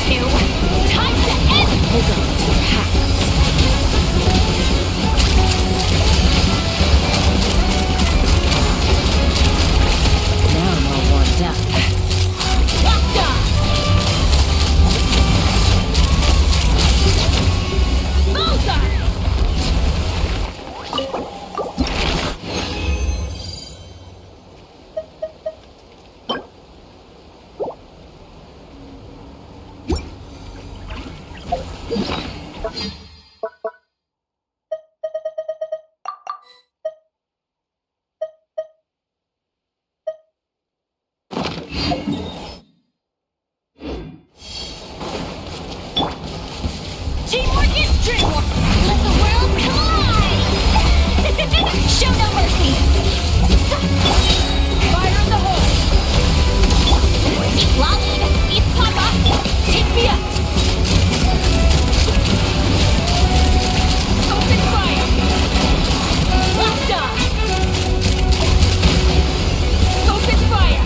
two. Time to end! Hold on to your hats. Now I'm all warmed up. Locked on! Bullseye! Teamwork is dreamwork! Let the world collide! Show no mercy! Fire in the hole! Lolly, eat Papa! Take me up! Open fire! Locked on! Open fire!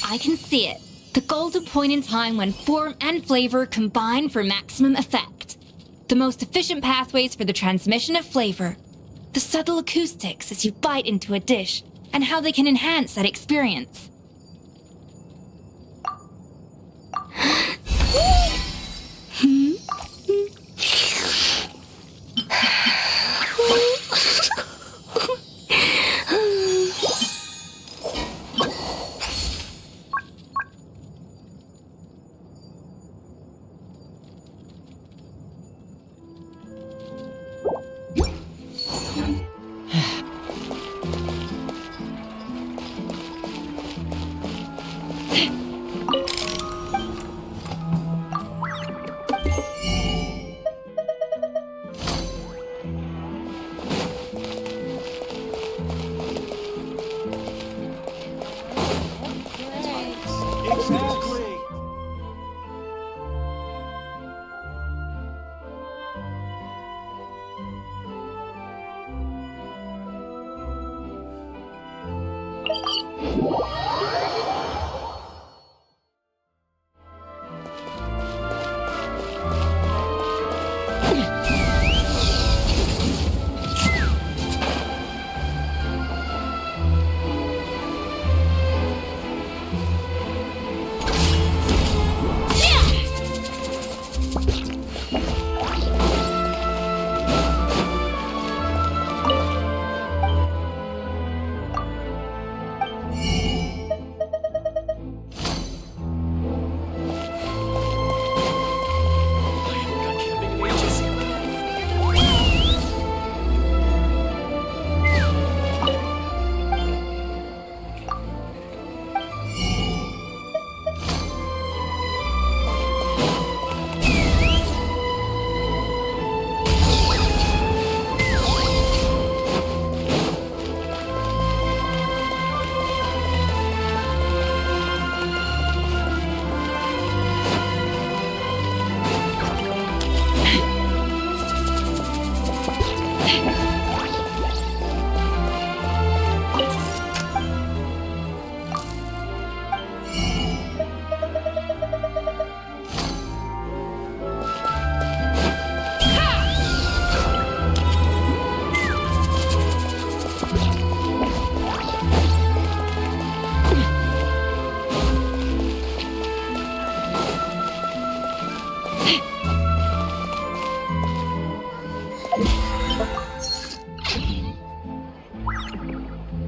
I can see it. The golden point in time when form and flavor combine for maximum effect. The most efficient pathways for the transmission of flavor. The subtle acoustics as you bite into a dish, and how they can enhance that experience.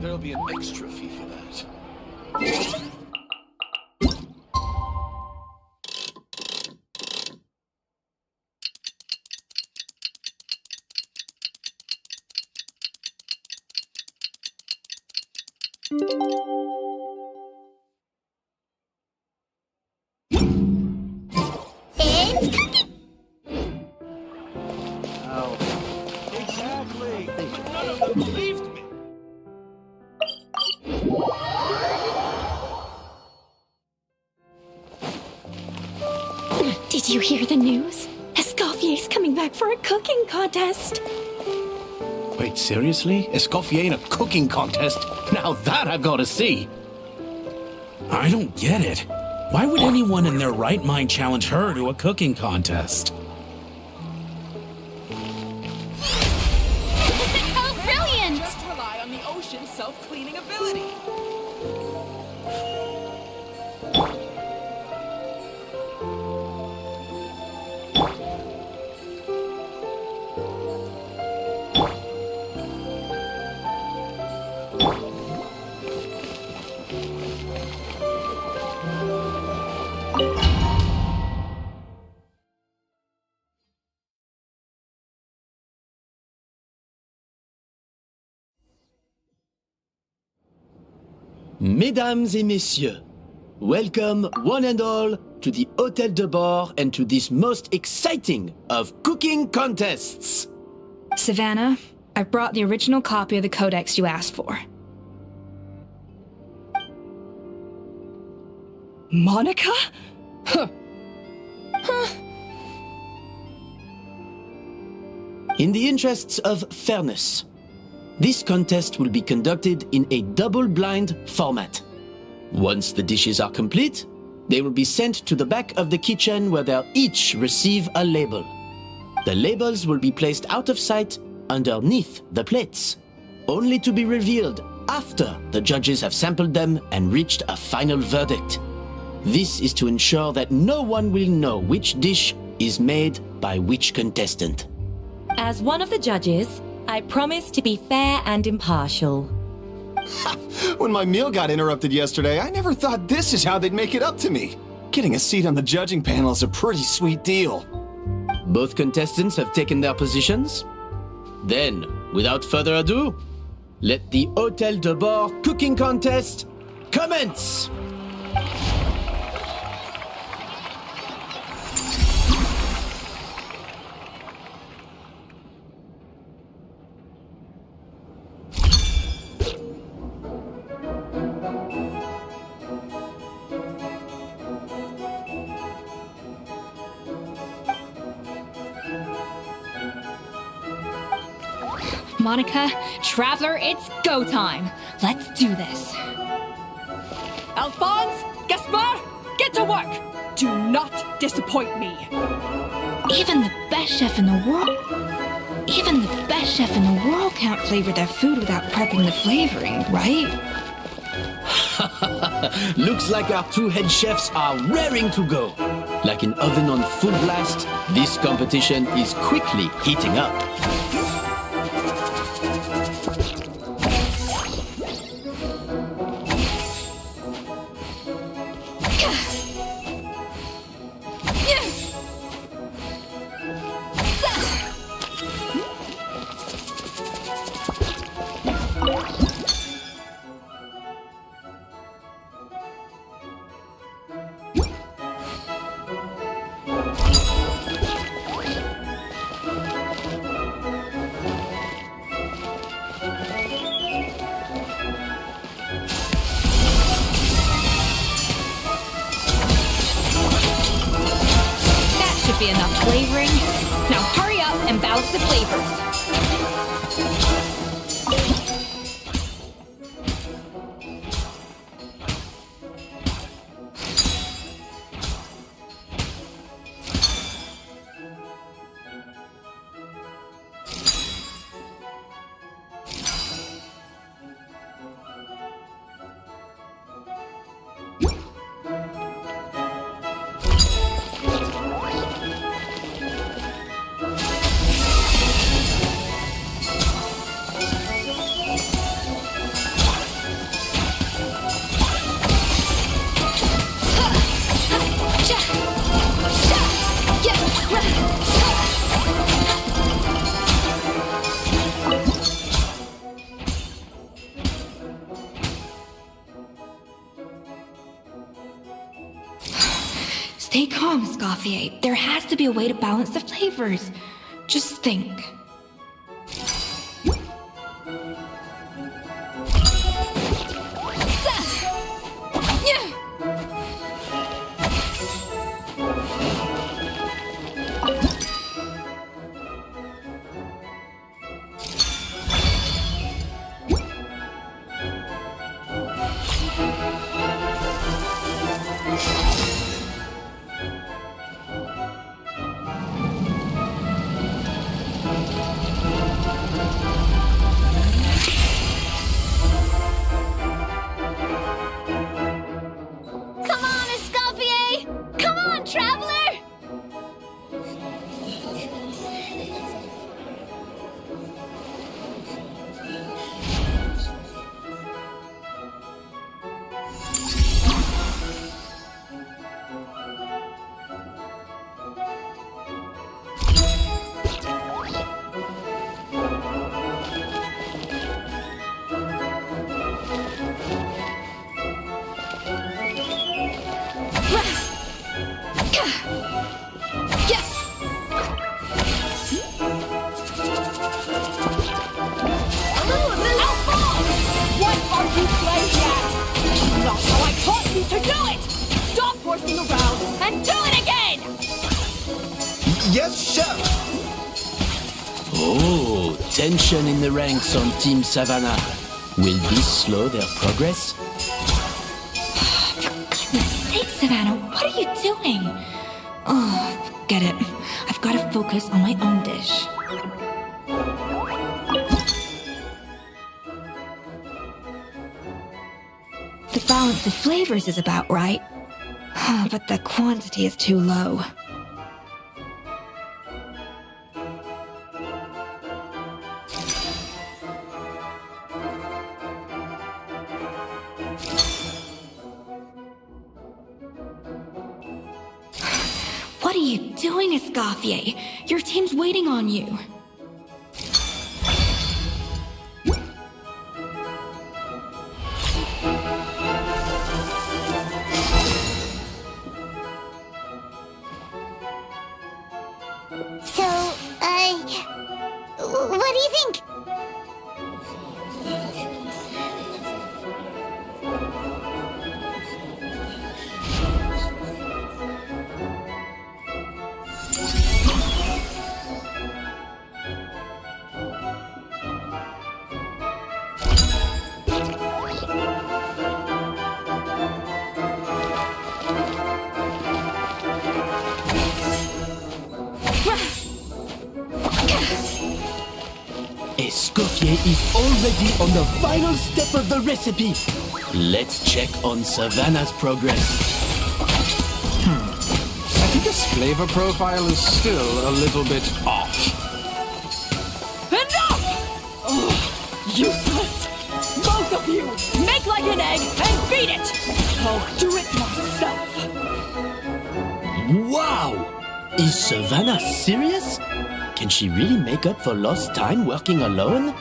There'll be an extra fee for that. It's cooking! Ow. Exactly! None of them believed me! Did you hear the news? Escoffier's coming back for a cooking contest. Wait, seriously? Escoffier in a cooking contest? Now that I've got to see. I don't get it. Why would anyone in their right mind challenge her to a cooking contest? How brilliant! Just rely on the ocean's self-cleaning ability. Mesdames et messieurs, welcome one and all to the Hôtel de Bord and to this most exciting of cooking contests. Savannah, I've brought the original copy of the codex you asked for. Monica? In the interests of fairness, this contest will be conducted in a double-blind format. Once the dishes are complete, they will be sent to the back of the kitchen where they'll each receive a label. The labels will be placed out of sight underneath the plates, only to be revealed after the judges have sampled them and reached a final verdict. This is to ensure that no one will know which dish is made by which contestant. As one of the judges, I promise to be fair and impartial. When my meal got interrupted yesterday, I never thought this is how they'd make it up to me. Getting a seat on the judging panel is a pretty sweet deal. Both contestants have taken their positions. Then, without further ado, let the Hôtel de Bord cooking contest commence! Monica, Traveler, it's go time. Let's do this. Alphonse, Gaspar, get to work! Do not disappoint me. Even the best chef in the world... Even the best chef in the world can't flavor their food without prepping the flavoring, right? Looks like our two head chefs are raring to go. Like an oven on full blast, this competition is quickly heating up. Should be enough flavoring. Now hurry up and balance the flavors. Stay calm, Escoffier. There has to be a way to balance the flavors. Just think. Yes, Chef! Oh, tension in the ranks on Team Savannah. Will this slow their progress? For goodness sake, Savannah, what are you doing? Oh, forget it. I've got to focus on my own dish. The balance of flavors is about right. But the quantity is too low. What are you doing, Escoffier? Your team's waiting on you. So, what do you think? Escoffier is already on the final step of the recipe. Let's check on Savannah's progress. I think his flavor profile is still a little bit off. Enough! Oh, useless! Both of you! Make like an egg and beat it! I'll do it myself! Wow! Is Savannah serious? Can she really make up for lost time working alone?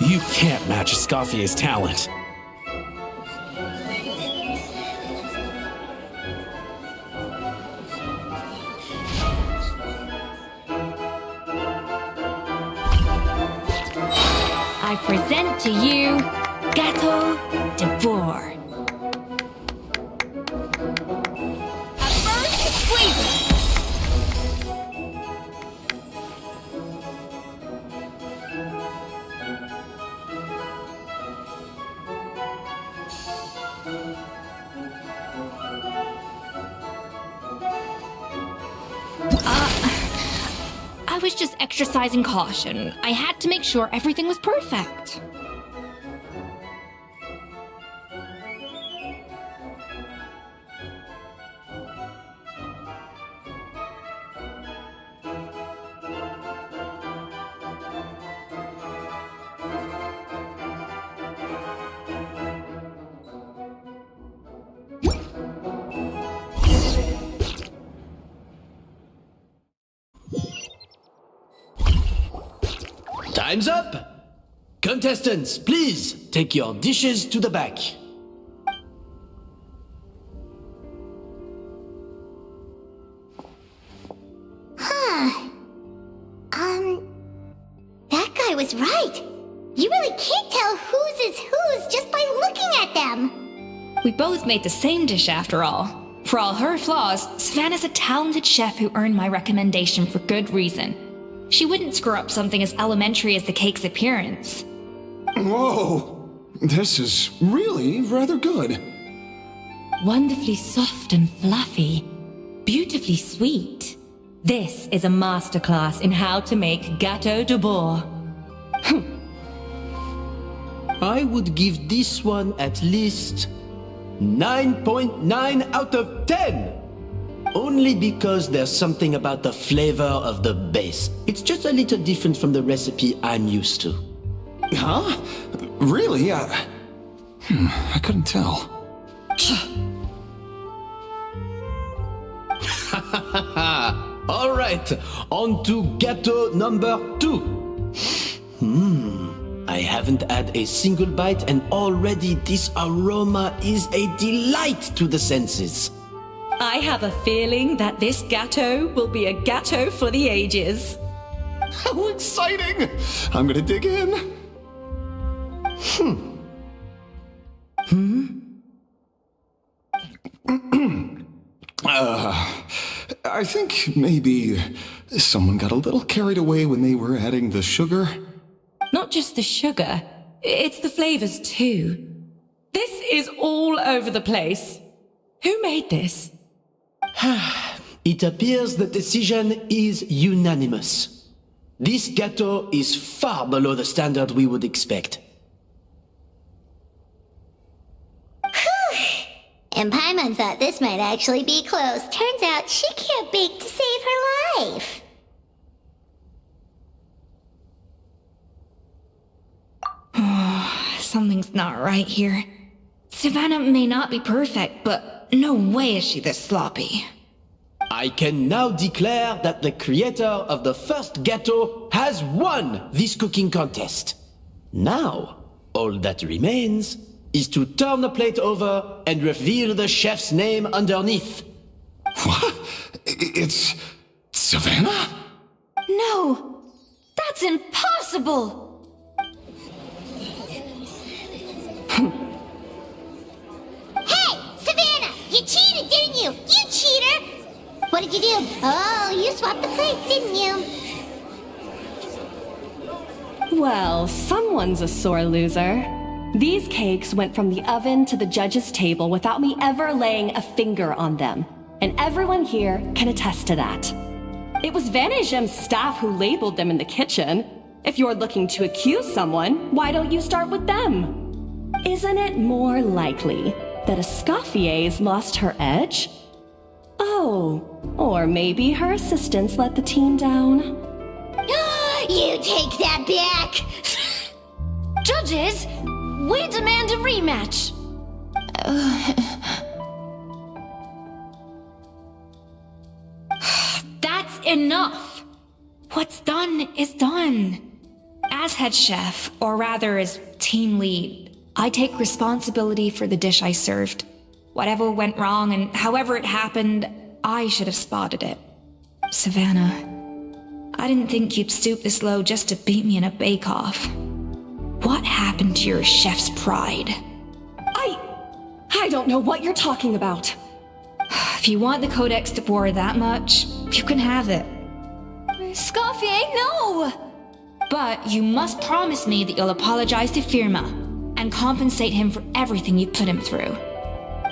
You can't match Escoffier's talent. I present to you Gâteau de Bourg. At first, flavor. I was just exercising caution. I had to make sure everything was perfect. Time's up! Contestants, please take your dishes to the back. That guy was right. You really can't tell whose is whose just by looking at them. We both made the same dish after all. For all her flaws, Savannah's a talented chef who earned my recommendation for good reason. She wouldn't screw up something as elementary as the cake's appearance. Whoa! This is really rather good. Wonderfully soft and fluffy. Beautifully sweet. This is a masterclass in how to make Gâteau de Bourg. I would give this one at least 9.9 out of 10! Only because there's something about the flavor of the base. It's just a little different from the recipe I'm used to. Huh? Really? I couldn't tell. All right, on to Gâteau number 2. I haven't had a single bite and already this aroma is a delight to the senses. I have a feeling that this gâteau will be a gâteau for the ages. How exciting! I'm gonna dig in. I think maybe someone got a little carried away when they were adding the sugar. Not just the sugar, it's the flavors too. This is all over the place. Who made this? It appears the decision is unanimous. This gâteau is far below the standard we would expect. And Paimon thought this might actually be close. Turns out she can't bake to save her life. Something's not right here. Savannah may not be perfect, but no way is she this sloppy. I can now declare that the creator of the first gâteau has won this cooking contest. Now, all that remains is to turn the plate over and reveal the chef's name underneath. What? It's Savannah? No! That's impossible! Hey, Savannah! You cheated, didn't you? You cheater! What did you do? Oh, you swapped the plates, didn't you? Well, someone's a sore loser. These cakes went from the oven to the judge's table without me ever laying a finger on them. And everyone here can attest to that. It was Van Gem's staff who labeled them in the kitchen. If you're looking to accuse someone, why don't you start with them? Isn't it more likely that Escoffier's lost her edge? Oh, or maybe her assistants let the team down. You take that back! Judges, we demand a rematch! That's enough! What's done is done. As head chef, or rather as team lead, I take responsibility for the dish I served. Whatever went wrong and however it happened, I should have spotted it. Savannah, I didn't think you'd stoop this low just to beat me in a bake-off. What happened to your chef's pride? I don't know what you're talking about. If you want the Codex de Boer that much, you can have it. Escoffier, no! But you must promise me that you'll apologize to Firma and compensate him for everything you put him through.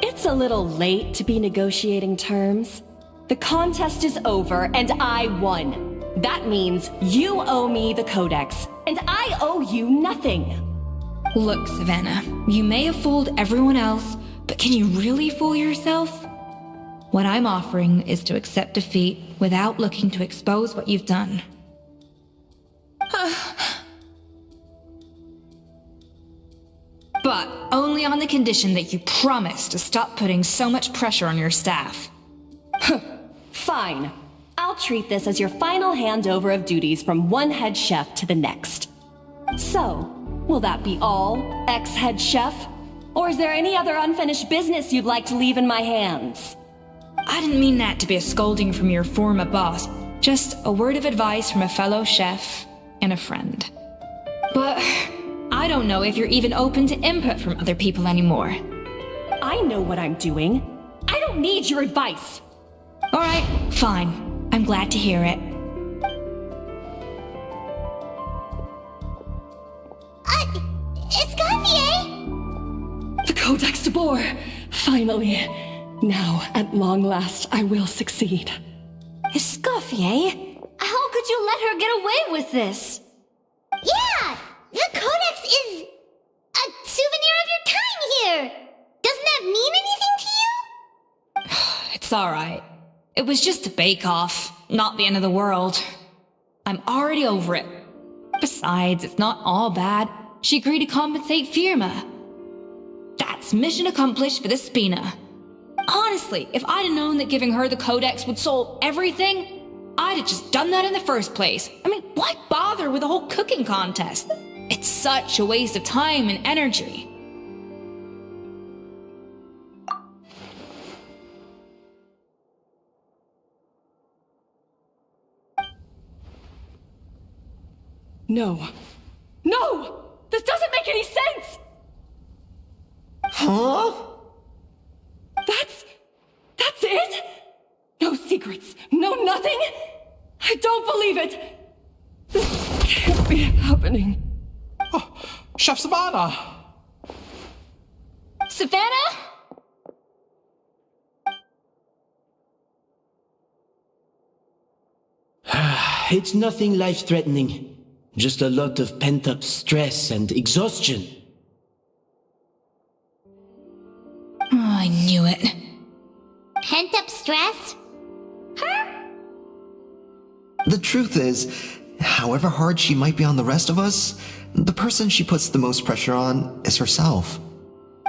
It's a little late to be negotiating terms. The contest is over and I won. That means you owe me the Codex, and I owe you nothing. Look, Savannah, you may have fooled everyone else, but can you really fool yourself? What I'm offering is to accept defeat without looking to expose what you've done. But only on the condition that you promise to stop putting so much pressure on your staff. Fine. I'll treat this as your final handover of duties from one head chef to the next. So, will that be all, ex-head chef? Or is there any other unfinished business you'd like to leave in my hands? I didn't mean that to be a scolding from your former boss, just a word of advice from a fellow chef and a friend. But I don't know if you're even open to input from other people anymore. I know what I'm doing. I don't need your advice. All right, fine. I'm glad to hear it. Escoffier! The Codex de Boer! Finally. Now, at long last, I will succeed. Escoffier? How could you let her get away with this? Yeah! The Codex is a souvenir of your time here! Doesn't that mean anything to you? It's alright. It was just a bake-off, not the end of the world. I'm already over it. Besides, it's not all bad. She agreed to compensate Firma. That's mission accomplished for the Spina. Honestly, if I'd have known that giving her the Codex would solve everything, I'd have just done that in the first place. I mean, why bother with the whole cooking contest? It's such a waste of time and energy. No. No! This doesn't make any sense! Huh? That's it? No secrets, no nothing? I don't believe it! This can't be happening. Oh, Chef Savannah! Savannah? It's nothing life-threatening. Just a lot of pent-up stress and exhaustion. Oh, I knew it. Pent-up stress? The truth is, however hard she might be on the rest of us, the person she puts the most pressure on is herself.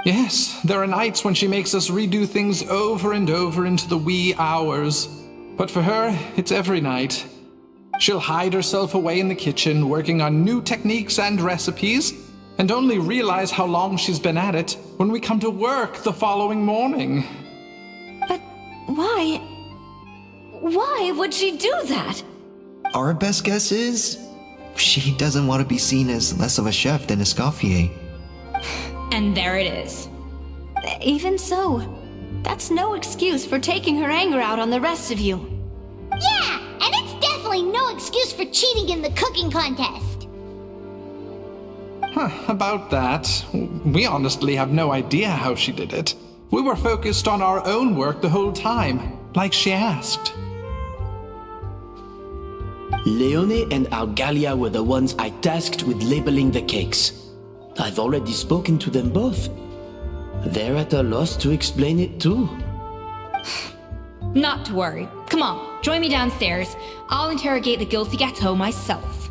Yes, there are nights when she makes us redo things over and over into the wee hours. But for her, it's every night. She'll hide herself away in the kitchen, working on new techniques and recipes, and only realize how long she's been at it when we come to work the following morning. But why? Why would she do that? Our best guess is she doesn't want to be seen as less of a chef than Escoffier. And there it is. Even so, that's no excuse for taking her anger out on the rest of you. Yeah, and it's definitely no excuse for cheating in the cooking contest. About that, we honestly have no idea how she did it. We were focused on our own work the whole time, like she asked. Leone and Algalia were the ones I tasked with labeling the cakes. I've already spoken to them both. They're at a loss to explain it too. Not to worry. Come on, join me downstairs. I'll interrogate the guilty gâteau myself.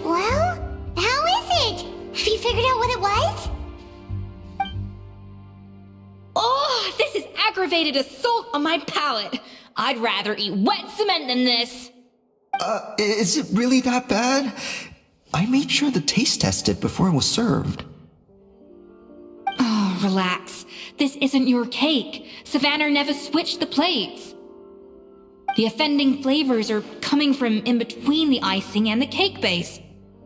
Well, how is it? Have you figured out what it was? Oh, this is aggravated assault on my palate. I'd rather eat wet cement than this. Is it really that bad? I made sure to taste test it before it was served. Oh, relax. This isn't your cake. Savannah never switched the plates. The offending flavors are coming from in between the icing and the cake base,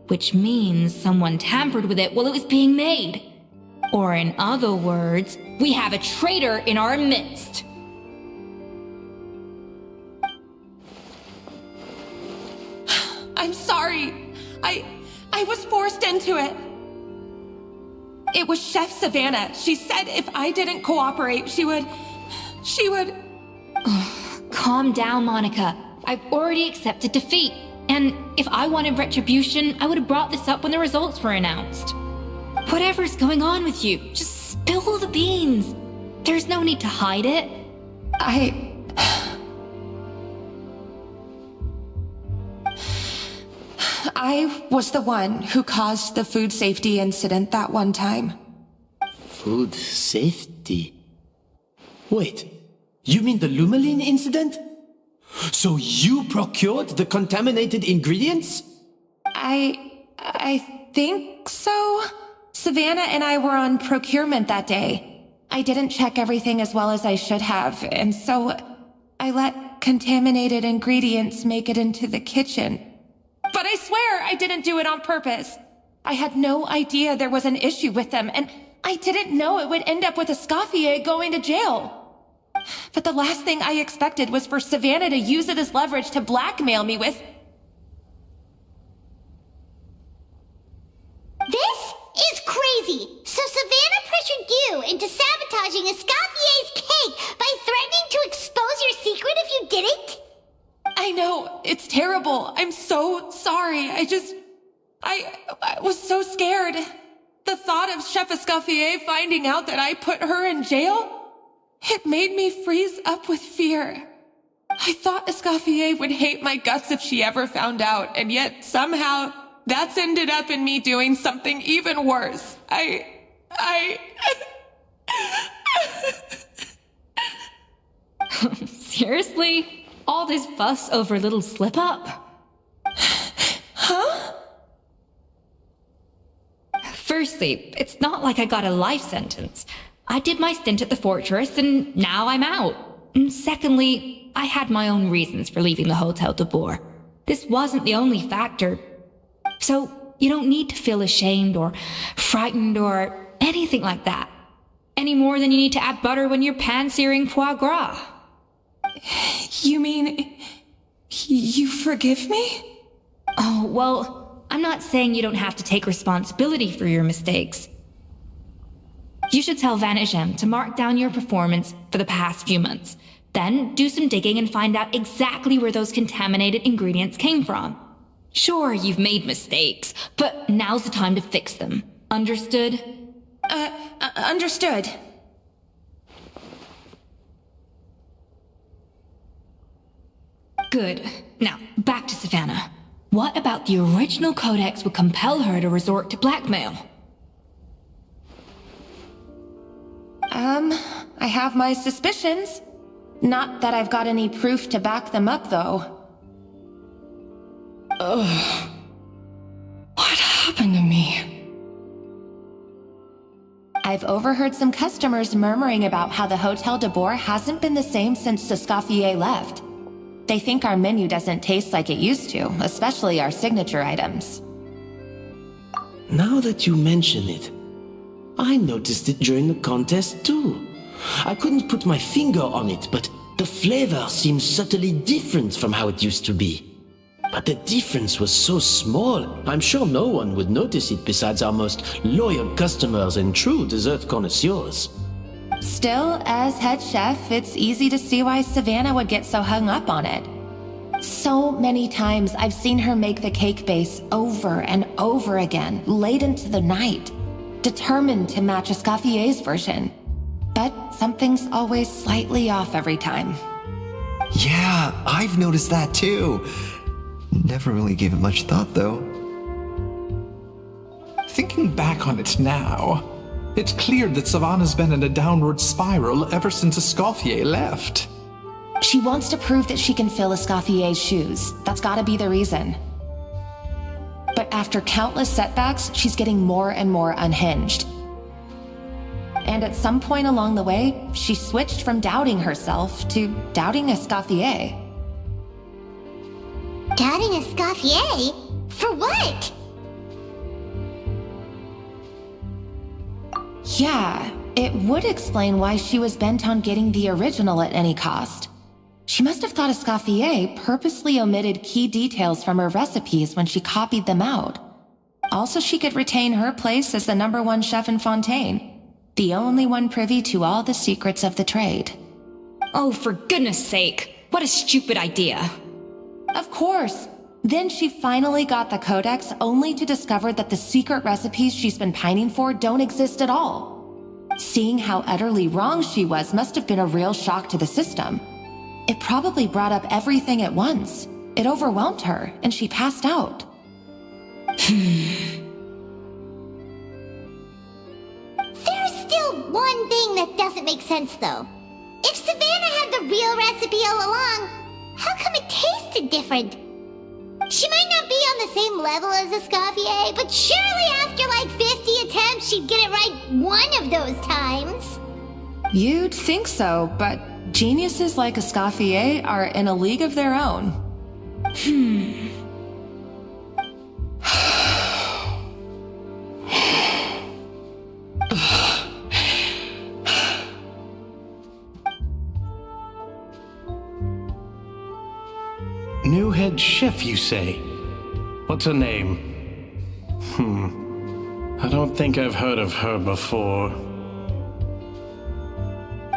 which means someone tampered with it while it was being made. Or in other words, we have a traitor in our midst. I'm sorry. I was forced into it. It was Chef Savannah. She said if I didn't cooperate, she would... Calm down, Monica. I've already accepted defeat. And if I wanted retribution, I would have brought this up when the results were announced. Whatever's going on with you, just spill the beans. There's no need to hide it. I was the one who caused the food safety incident that one time. Food safety? Wait, you mean the Lumeline incident? So you procured the contaminated ingredients? I think so. Savannah and I were on procurement that day. I didn't check everything as well as I should have, and so I let contaminated ingredients make it into the kitchen. But I swear I didn't do it on purpose. I had no idea there was an issue with them, and I didn't know it would end up with Escoffier going to jail. But the last thing I expected was for Savannah to use it as leverage to blackmail me with... This is crazy! So Savannah pressured you into sabotaging Escoffier's cake by threatening to expose your secret if you didn't? I know, it's terrible. I'm so sorry. I was so scared. The thought of Chef Escoffier finding out that I put her in jail, it made me freeze up with fear. I thought Escoffier would hate my guts if she ever found out, and yet somehow that's ended up in me doing something even worse. Seriously? All this fuss over a little slip-up? Huh? Firstly, it's not like I got a life sentence. I did my stint at the fortress, and now I'm out. And secondly, I had my own reasons for leaving the Hotel de Boer. This wasn't the only factor. So, you don't need to feel ashamed or frightened or anything like that. Any more than you need to add butter when you're pan-searing foie gras. You mean... you forgive me? Oh, well, I'm not saying you don't have to take responsibility for your mistakes. You should tell Vanagem to mark down your performance for the past few months. Then do some digging and find out exactly where those contaminated ingredients came from. Sure, you've made mistakes, but now's the time to fix them. Understood? Understood. Good. Now, back to Savannah. What about the original codex would compel her to resort to blackmail? I have my suspicions. Not that I've got any proof to back them up, though. Ugh. What happened to me? I've overheard some customers murmuring about how the Hotel de Boer hasn't been the same since Escoffier left. They think our menu doesn't taste like it used to, especially our signature items. Now that you mention it, I noticed it during the contest too. I couldn't put my finger on it, but the flavor seems subtly different from how it used to be. But the difference was so small, I'm sure no one would notice it besides our most loyal customers and true dessert connoisseurs. Still, as head chef, it's easy to see why Savannah would get so hung up on it. So many times I've seen her make the cake base over and over again, late into the night, determined to match Escoffier's version. But something's always slightly off every time. Yeah, I've noticed that too. Never really gave it much thought, though. Thinking back on it now, it's clear that Savannah's been in a downward spiral ever since Escoffier left. She wants to prove that she can fill Escoffier's shoes. That's gotta be the reason. But after countless setbacks, she's getting more and more unhinged. And at some point along the way, she switched from doubting herself to doubting Escoffier. Doubting Escoffier? For what? Yeah, it would explain why she was bent on getting the original at any cost. She must have thought Escoffier purposely omitted key details from her recipes when she copied them out. Also, she could retain her place as the #1 chef in Fontaine, the only one privy to all the secrets of the trade. Oh, for goodness sake, what a stupid idea. Of course. Then she finally got the codex only to discover that the secret recipes she's been pining for don't exist at all. Seeing how utterly wrong she was must have been a real shock to the system. It probably brought up everything at once. It overwhelmed her, and she passed out. There's still one thing that doesn't make sense, though. If Savannah had the real recipe all along, how come it tasted different? She might not be on the same level as Escoffier, but surely after like 50 attempts, she'd get it right one of those times. You'd think so, but geniuses like Escoffier are in a league of their own. New head chef, you say? What's her name? I don't think I've heard of her before.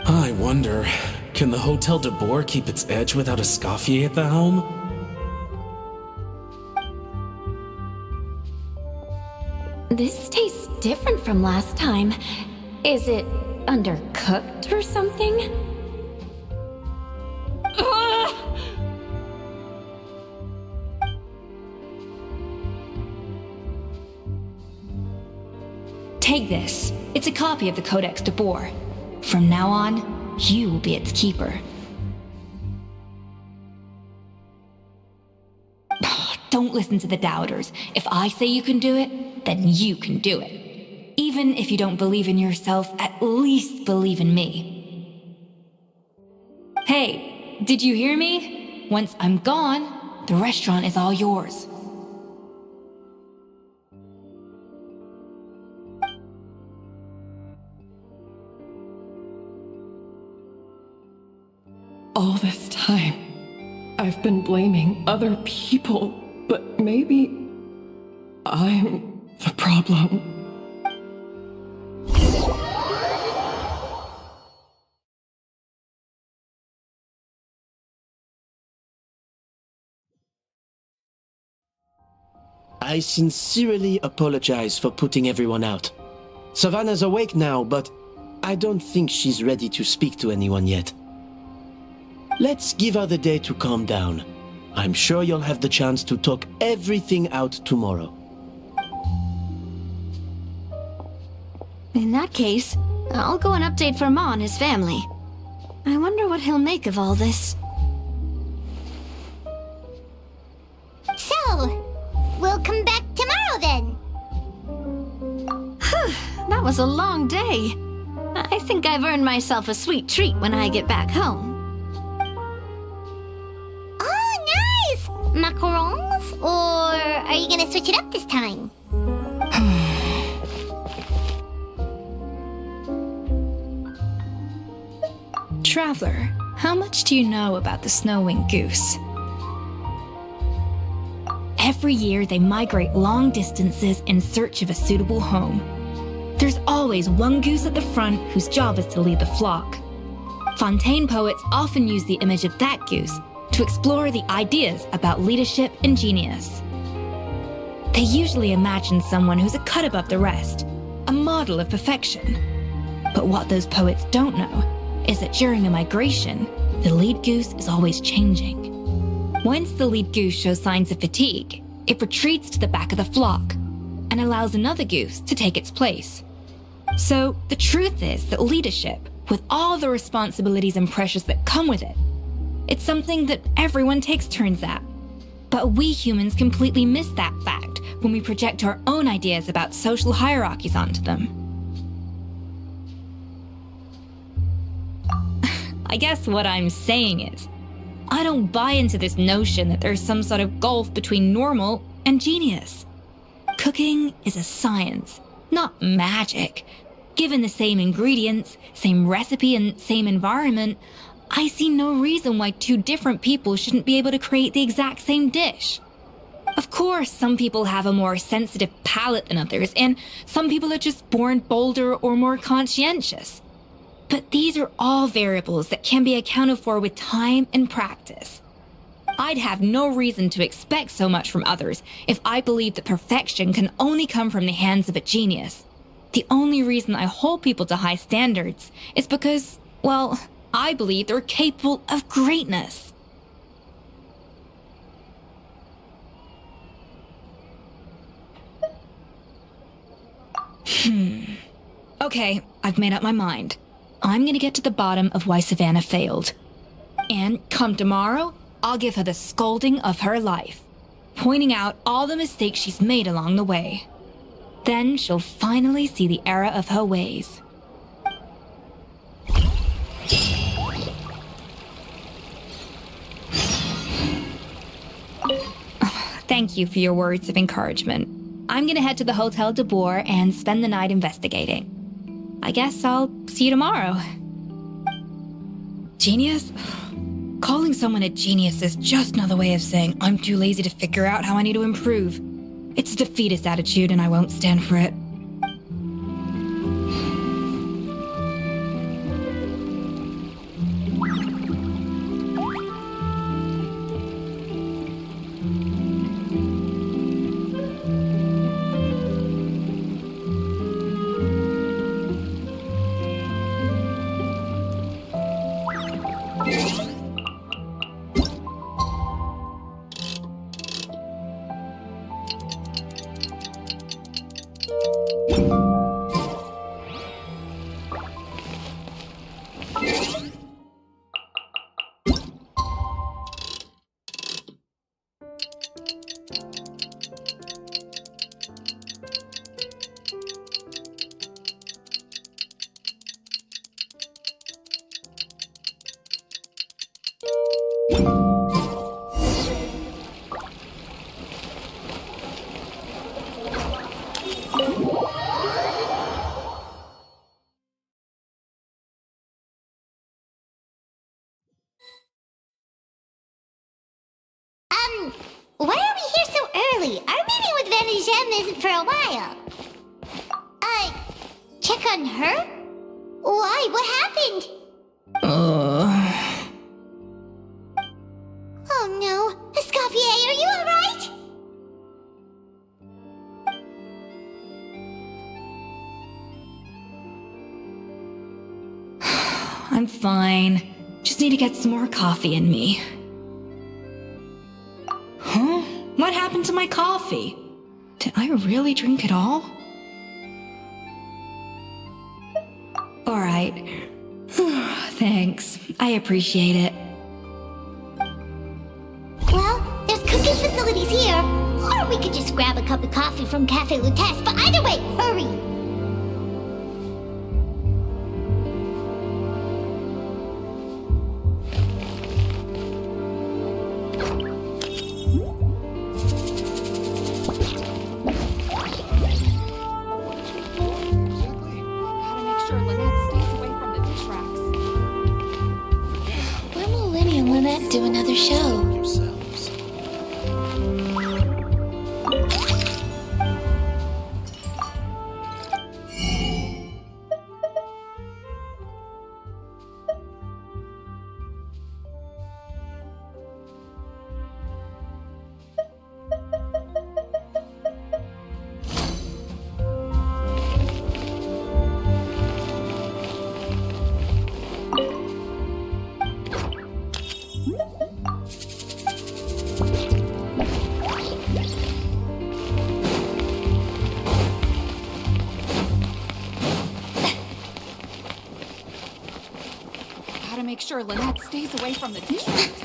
I wonder, can the Hotel de Boer keep its edge without Escoffier at the helm? This tastes different from last time. Is it undercooked or something? Take this. It's a copy of the Codex de Boer. From now on, you will be its keeper. Don't listen to the doubters. If I say you can do it, then you can do it. Even if you don't believe in yourself, at least believe in me. Hey, did you hear me? Once I'm gone, the restaurant is all yours. All this time, I've been blaming other people, but maybe I'm the problem. I sincerely apologize for putting everyone out. Savannah's awake now, but I don't think she's ready to speak to anyone yet. Let's give her the day to calm down. I'm sure you'll have the chance to talk everything out tomorrow. In that case, I'll go and update for Ma and his family. I wonder what he'll make of all this. So, we'll come back tomorrow then. That was a long day. I think I've earned myself a sweet treat when I get back home. Oh, nice! Macarons? Or are you gonna switch it up this time? Traveler, how much do you know about the snow-winged goose? Every year they migrate long distances in search of a suitable home. There's always one goose at the front whose job is to lead the flock. Fontaine poets often use the image of that goose to explore the ideas about leadership and genius. They usually imagine someone who's a cut above the rest, a model of perfection. But what those poets don't know is that during a migration, the lead goose is always changing. Once the lead goose shows signs of fatigue, it retreats to the back of the flock and allows another goose to take its place. So the truth is that leadership, with all the responsibilities and pressures that come with it, it's something that everyone takes turns at. But we humans completely miss that fact when we project our own ideas about social hierarchies onto them. I guess what I'm saying is, I don't buy into this notion that there's some sort of gulf between normal and genius. Cooking is a science, not magic. Given the same ingredients, same recipe, and same environment, I see no reason why two different people shouldn't be able to create the exact same dish. Of course, some people have a more sensitive palate than others, and some people are just born bolder or more conscientious. But these are all variables that can be accounted for with time and practice. I'd have no reason to expect so much from others if I believed that perfection can only come from the hands of a genius. The only reason I hold people to high standards is because, well, I believe they're capable of greatness. Okay, I've made up my mind. I'm gonna get to the bottom of why Savannah failed. And come tomorrow, I'll give her the scolding of her life, pointing out all the mistakes she's made along the way. Then she'll finally see the error of her ways. Thank you for your words of encouragement. I'm gonna head to the Hotel de Boer and spend the night investigating. I guess I'll see you tomorrow. Genius? Calling someone a genius is just another way of saying I'm too lazy to figure out how I need to improve. It's a defeatist attitude and I won't stand for it. Why are we here so early? Our meeting with Van isn't for a while. Check on her? Why? What happened? Oh no. Escoffier, are you alright? I'm fine. Just need to get some more coffee in me. happened to my coffee? Did I really drink it all? Alright. Thanks. I appreciate it. Well, there's cooking facilities here. Or we could just grab a cup of coffee from Cafe Lutece, but either way, hurry! Gotta make sure Lynette stays away from the dish racks. When will Lenny and Lynette do another show? Gotta make sure Lynette stays away from the dish racks.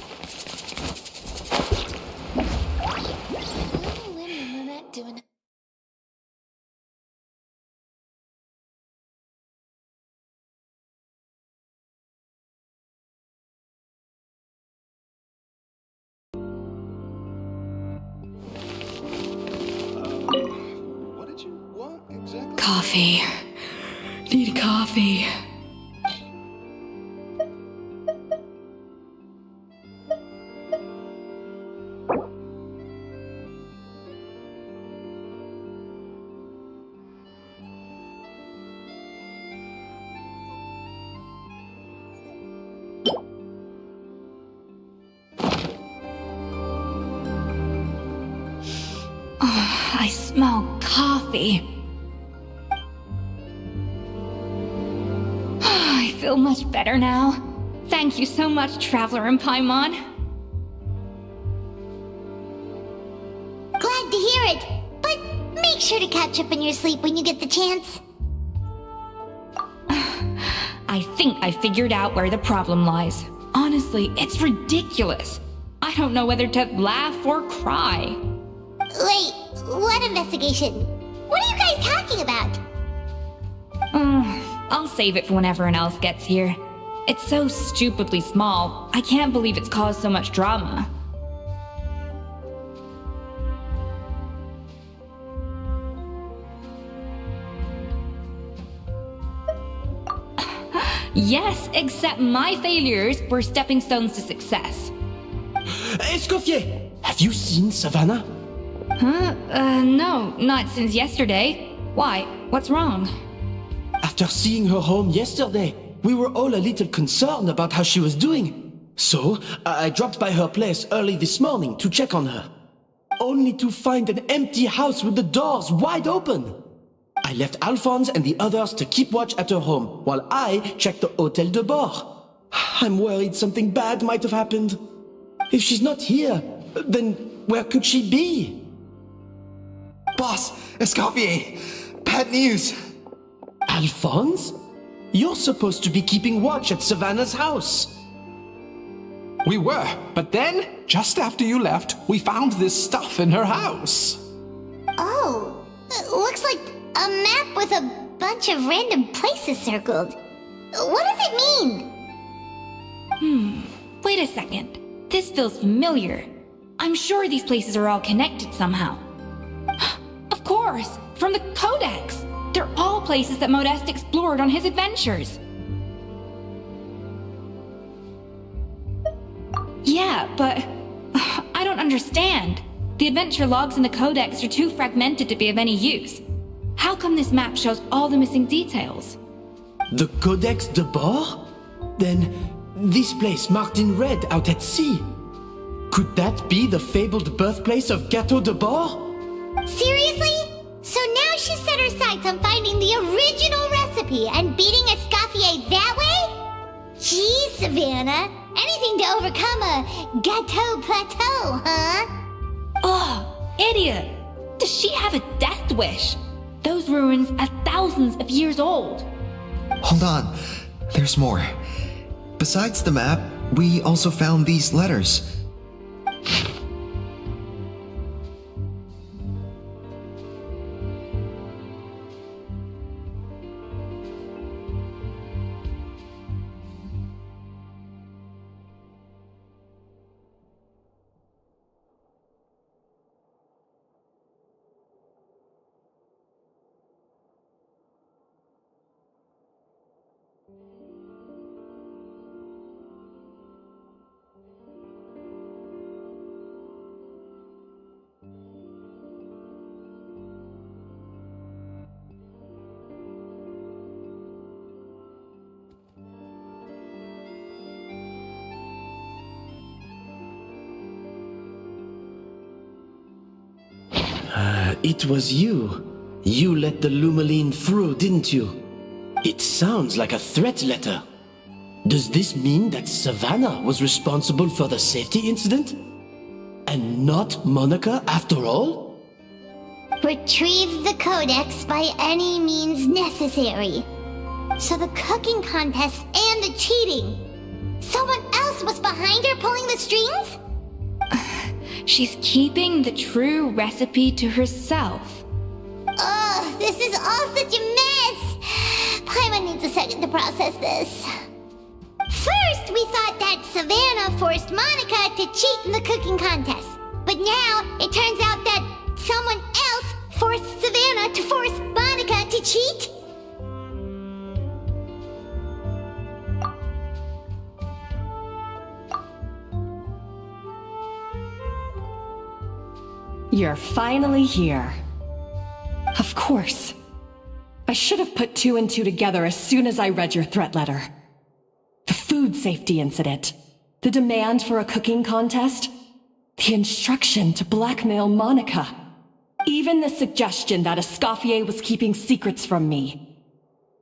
When will Lenny and Lynette do another... What did you want exactly? Coffee. Need coffee. I smell coffee. I feel much better now. Thank you so much, Traveler and Paimon. Glad to hear it, but make sure to catch up on your sleep when you get the chance. I think I figured out where the problem lies. Honestly, it's ridiculous. I don't know whether to laugh or cry. Wait, what investigation? What are you guys talking about? I'll save it for when everyone else gets here. It's so stupidly small. I can't believe it's caused so much drama. Yes, except my failures were stepping stones to success. Escoffier! Have you seen Savannah? No, not since yesterday. Why? What's wrong? After seeing her home yesterday, we were all a little concerned about how she was doing. So, I dropped by her place early this morning to check on her. Only to find an empty house with the doors wide open. I left Alphonse and the others to keep watch at her home, while I checked the Hôtel de Bord. I'm worried something bad might have happened. If she's not here, then where could she be? Boss, Escoffier, bad news. Alphonse? You're supposed to be keeping watch at Savannah's house. We were, but then, just after you left, we found this stuff in her house. Oh, it looks like a map with a bunch of random places circled. What does it mean? Wait a second. This feels familiar. I'm sure these places are all connected somehow. Of course! From the Codex! They're all places that Modeste explored on his adventures. Yeah, but I don't understand. The adventure logs in the Codex are too fragmented to be of any use. How come this map shows all the missing details? The Codex de Bord? Then, this place marked in red out at sea. Could that be the fabled birthplace of Gâteau de Bord? Seriously? So now she set her sights on finding the original recipe and beating Escoffier that way? Geez, Savannah. Anything to overcome a gâteau plateau, huh? Ugh, idiot! Does she have a death wish? Those ruins are thousands of years old. Hold on, there's more. Besides the map, we also found these letters. It was you. You let the Lumaline through, didn't you? It sounds like a threat letter. Does this mean that Savannah was responsible for the safety incident? And not Monica after all? Retrieve the codex by any means necessary. So the cooking contest and the cheating. Someone else was behind her pulling the strings? She's keeping the true recipe to herself. Ugh, this is all such a mess. Paimon needs a second to process this. First, we thought that Savannah forced Monica to cheat in the cooking contest. But now, it turns out that someone else forced Savannah to force Monica to cheat? You're finally here. Of course. I should have put two and two together as soon as I read your threat letter. The food safety incident, the demand for a cooking contest, the instruction to blackmail Monica, even the suggestion that Escoffier was keeping secrets from me.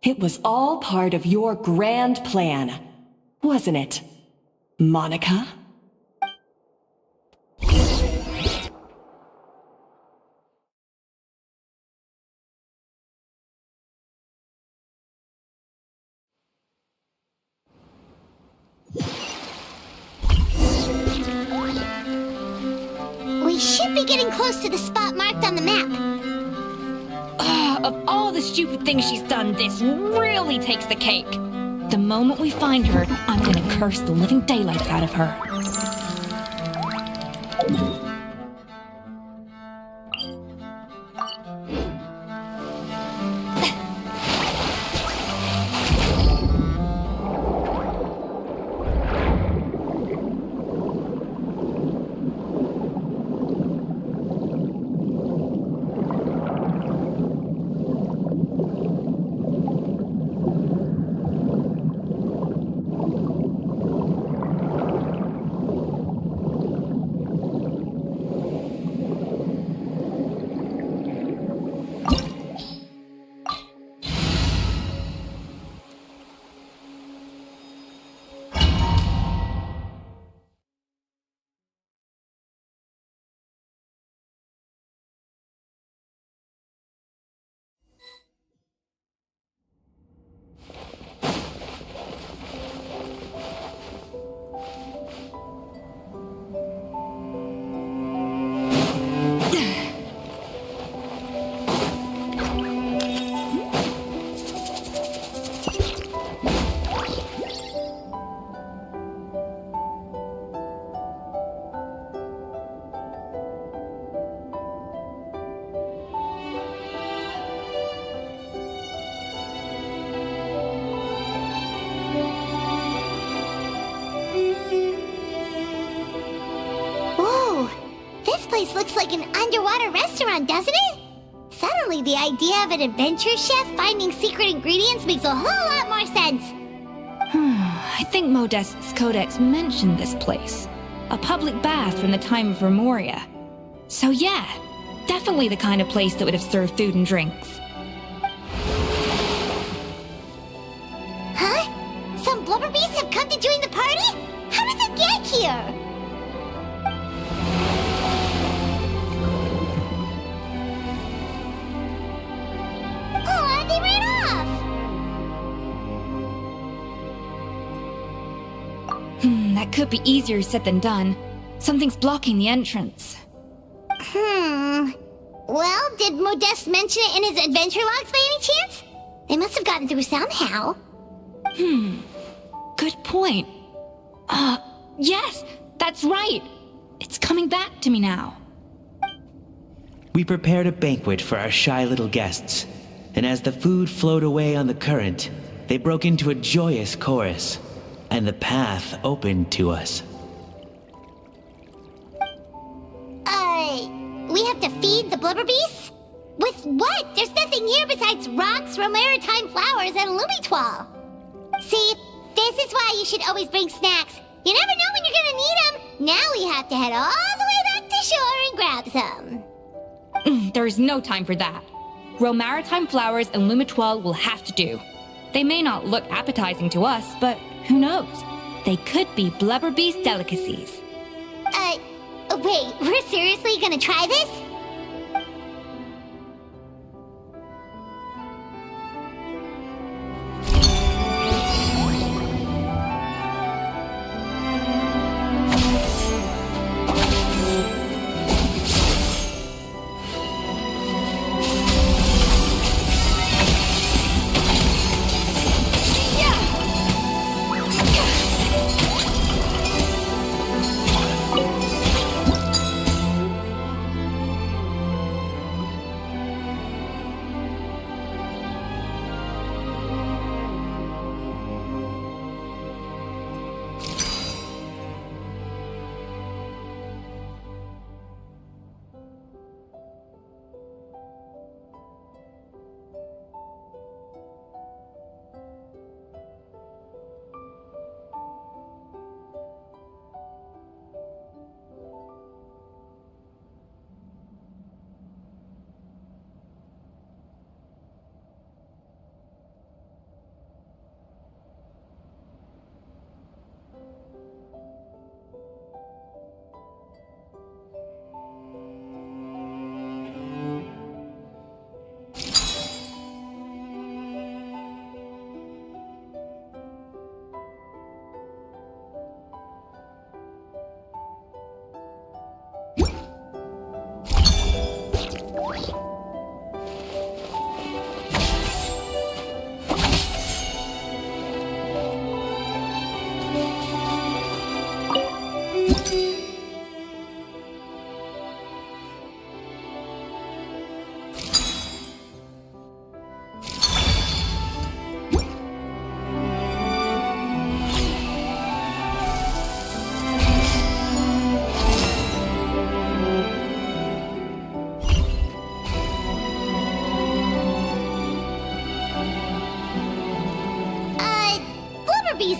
It was all part of your grand plan, wasn't it, Monica? We should be getting close to the spot marked on the map. Of all the stupid things she's done, this really takes the cake. The moment we find her, I'm gonna curse the living daylights out of her. This looks like an underwater restaurant, doesn't it? Suddenly, the idea of an adventure chef finding secret ingredients makes a whole lot more sense. I think Modest's codex mentioned this place. A public bath from the time of Remoria. So yeah, definitely the kind of place that would have served food and drinks. Huh? Some blubber beasts have come to join the party? How did they get here? That could be easier said than done. Something's blocking the entrance. Well, did Modeste mention it in his adventure logs by any chance? They must have gotten through somehow. Good point. Yes, that's right. It's coming back to me now. We prepared a banquet for our shy little guests, and as the food flowed away on the current, they broke into a joyous chorus, and the path opened to us. We have to feed the blubber beasts? With what? There's nothing here besides rocks, romaritime flowers, and lumitoile. See, this is why you should always bring snacks. You never know when you're gonna need them. Now we have to head all the way back to shore and grab some. There's no time for that. Romaritime flowers and lumitoile will have to do. They may not look appetizing to us, but who knows? They could be blubber beast delicacies. Wait, we're seriously gonna try this?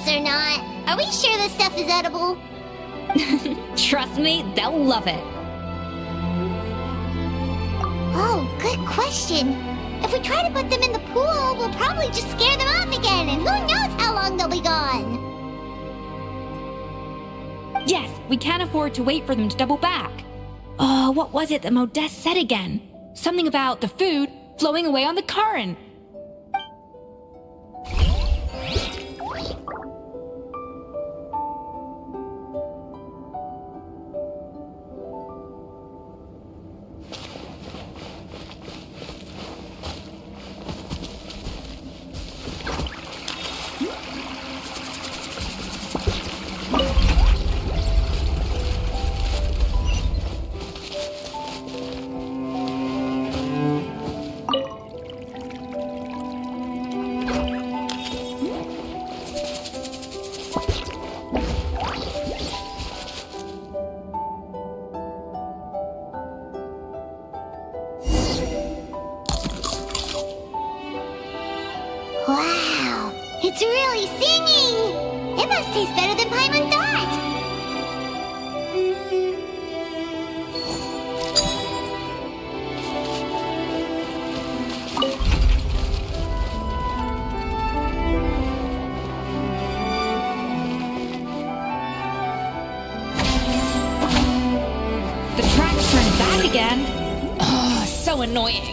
Or not. Are we sure this stuff is edible? Trust me, they'll love it. Oh, good question. If we try to put them in the pool, we'll probably just scare them off again, and who knows how long they'll be gone. Yes, we can't afford to wait for them to double back. What was it that Modeste said again? Something about the food flowing away on the current. Wow, it's really singing! It must taste better than Paimon thought! The tracks turned back again. Oh, so annoying.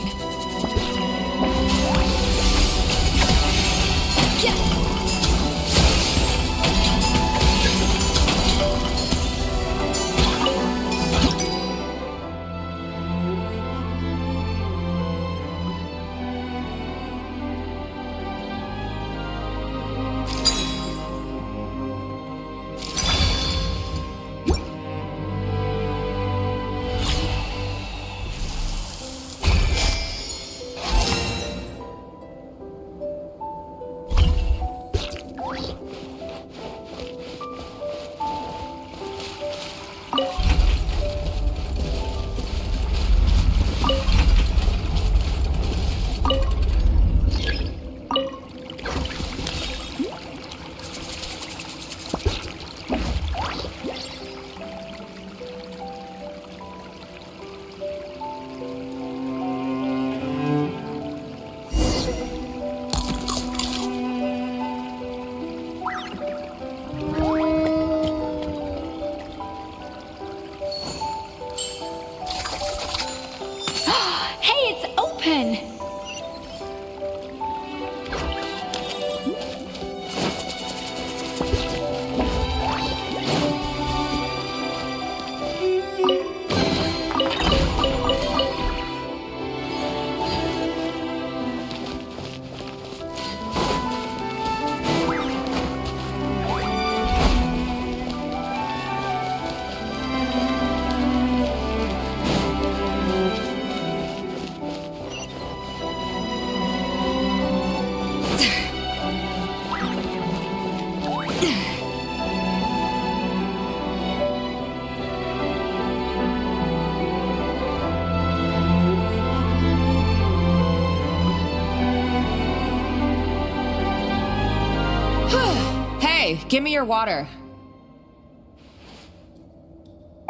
Hey, give me your water.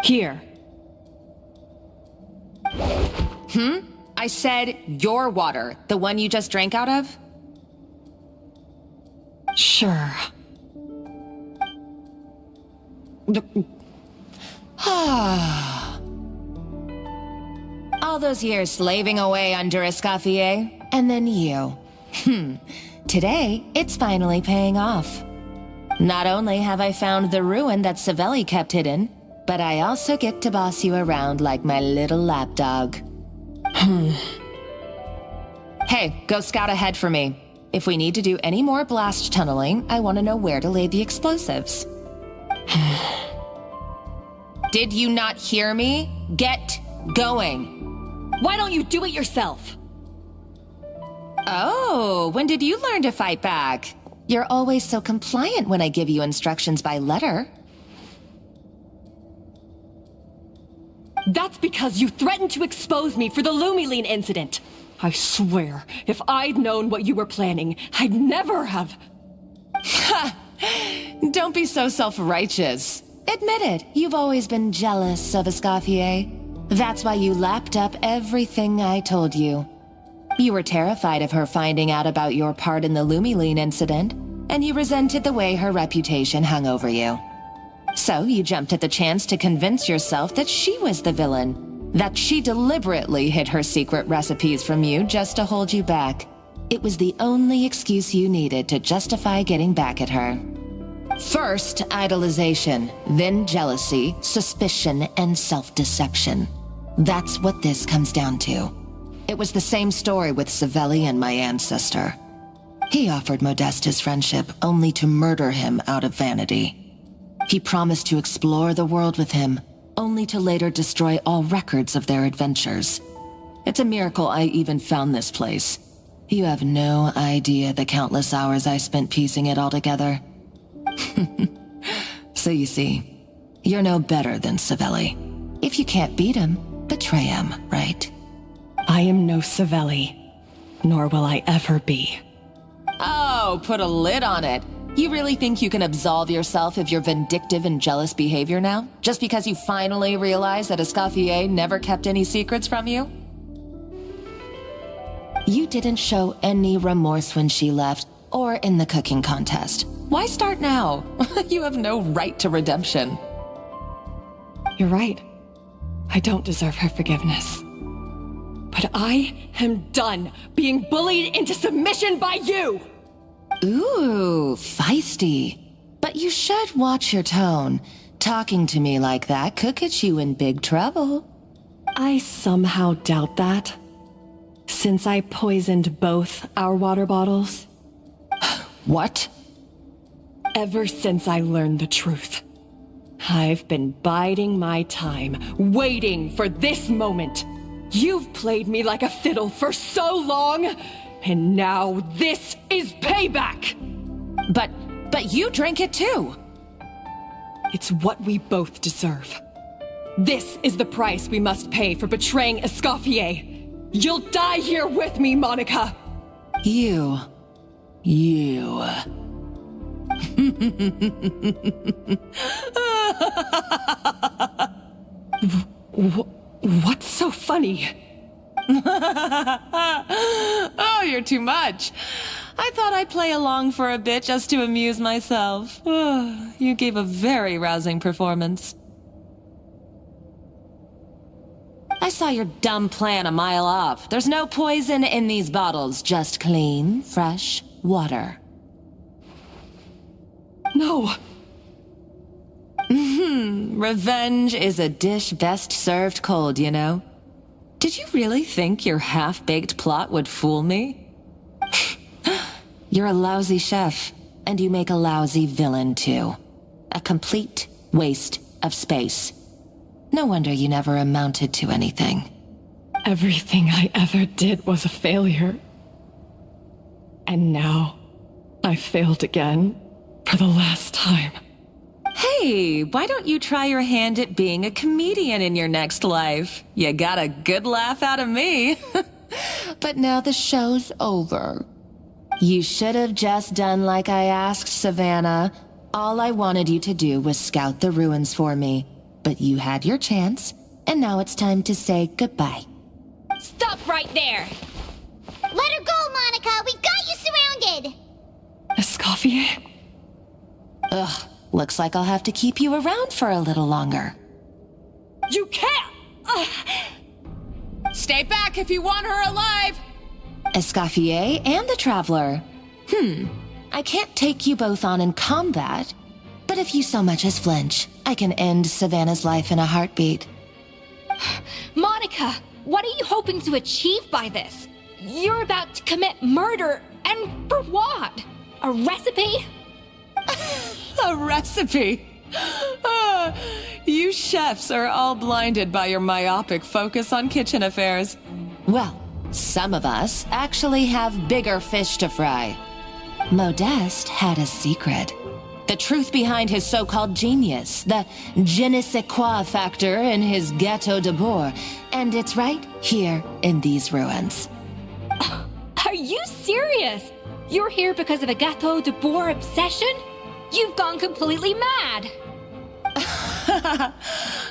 Here. I said your water, the one you just drank out of? Sure. All those years slaving away under Escoffier, and then you. Today, it's finally paying off. Not only have I found the ruin that Savelli kept hidden, but I also get to boss you around like my little lapdog. Hey, go scout ahead for me. If we need to do any more blast tunneling, I want to know where to lay the explosives. Did you not hear me? Get going. Why don't you do it yourself? Oh, when did you learn to fight back? You're always so compliant when I give you instructions by letter. That's because you threatened to expose me for the Lumiline incident. I swear, if I'd known what you were planning, I'd never have... Don't be so self-righteous. Admit it, you've always been jealous of Escoffier. That's why you lapped up everything I told you. You were terrified of her finding out about your part in the Lumiline incident, and you resented the way her reputation hung over you. So you jumped at the chance to convince yourself that she was the villain, that she deliberately hid her secret recipes from you just to hold you back. It was the only excuse you needed to justify getting back at her. First, idolization, then jealousy, suspicion, and self-deception. That's what this comes down to. It was the same story with Savelli and my ancestor. He offered Modeste his friendship only to murder him out of vanity. He promised to explore the world with him, only to later destroy all records of their adventures. It's a miracle I even found this place. You have no idea the countless hours I spent piecing it all together. So you see, you're no better than Savelli. If you can't beat him, betray him, right? I am no Savelli, nor will I ever be. Oh, put a lid on it. You really think you can absolve yourself of your vindictive and jealous behavior now? Just because you finally realize that Escoffier never kept any secrets from you? You didn't show any remorse when she left, or in the cooking contest. Why start now? You have no right to redemption. You're right. I don't deserve her forgiveness. But I am done being bullied into submission by you! Ooh, feisty. But you should watch your tone. Talking to me like that could get you in big trouble. I somehow doubt that. Since I poisoned both our water bottles. What? Ever since I learned the truth. I've been biding my time, waiting for this moment. You've played me like a fiddle for so long, and now this is payback! But you drink it too! It's what we both deserve. This is the price we must pay for betraying Escoffier. You'll die here with me, Monica! You. What's so funny? Oh, you're too much. I thought I'd play along for a bit just to amuse myself. You gave a very rousing performance. I saw your dumb plan a mile off. There's no poison in these bottles, just clean, fresh water. No. Revenge is a dish best served cold, you know? Did you really think your half-baked plot would fool me? You're a lousy chef, and you make a lousy villain, too. A complete waste of space. No wonder you never amounted to anything. Everything I ever did was a failure. And now, I failed again, for the last time. Hey, why don't you try your hand at being a comedian in your next life? You got a good laugh out of me. But now the show's over. You should have just done like I asked, Savannah. All I wanted you to do was scout the ruins for me, but you had your chance, and now it's time to say goodbye. Stop right there! Let her go, Monica! We've got you surrounded! Escoffier? Ugh, looks like I'll have to keep you around for a little longer. You can't! Stay back if you want her alive! Escoffier and the Traveler. I can't take you both on in combat, but if you so much as flinch, I can end Savannah's life in a heartbeat. Monica, what are you hoping to achieve by this? You're about to commit murder, and for what? A recipe? A recipe? You chefs are all blinded by your myopic focus on kitchen affairs. Well, some of us actually have bigger fish to fry. Modeste had a secret. The truth behind his so-called genius, the je ne sais quoi factor in his Gâteau de Bourg, and it's right here in these ruins. Are you serious? You're here because of a Gâteau de Bourg obsession? You've gone completely mad!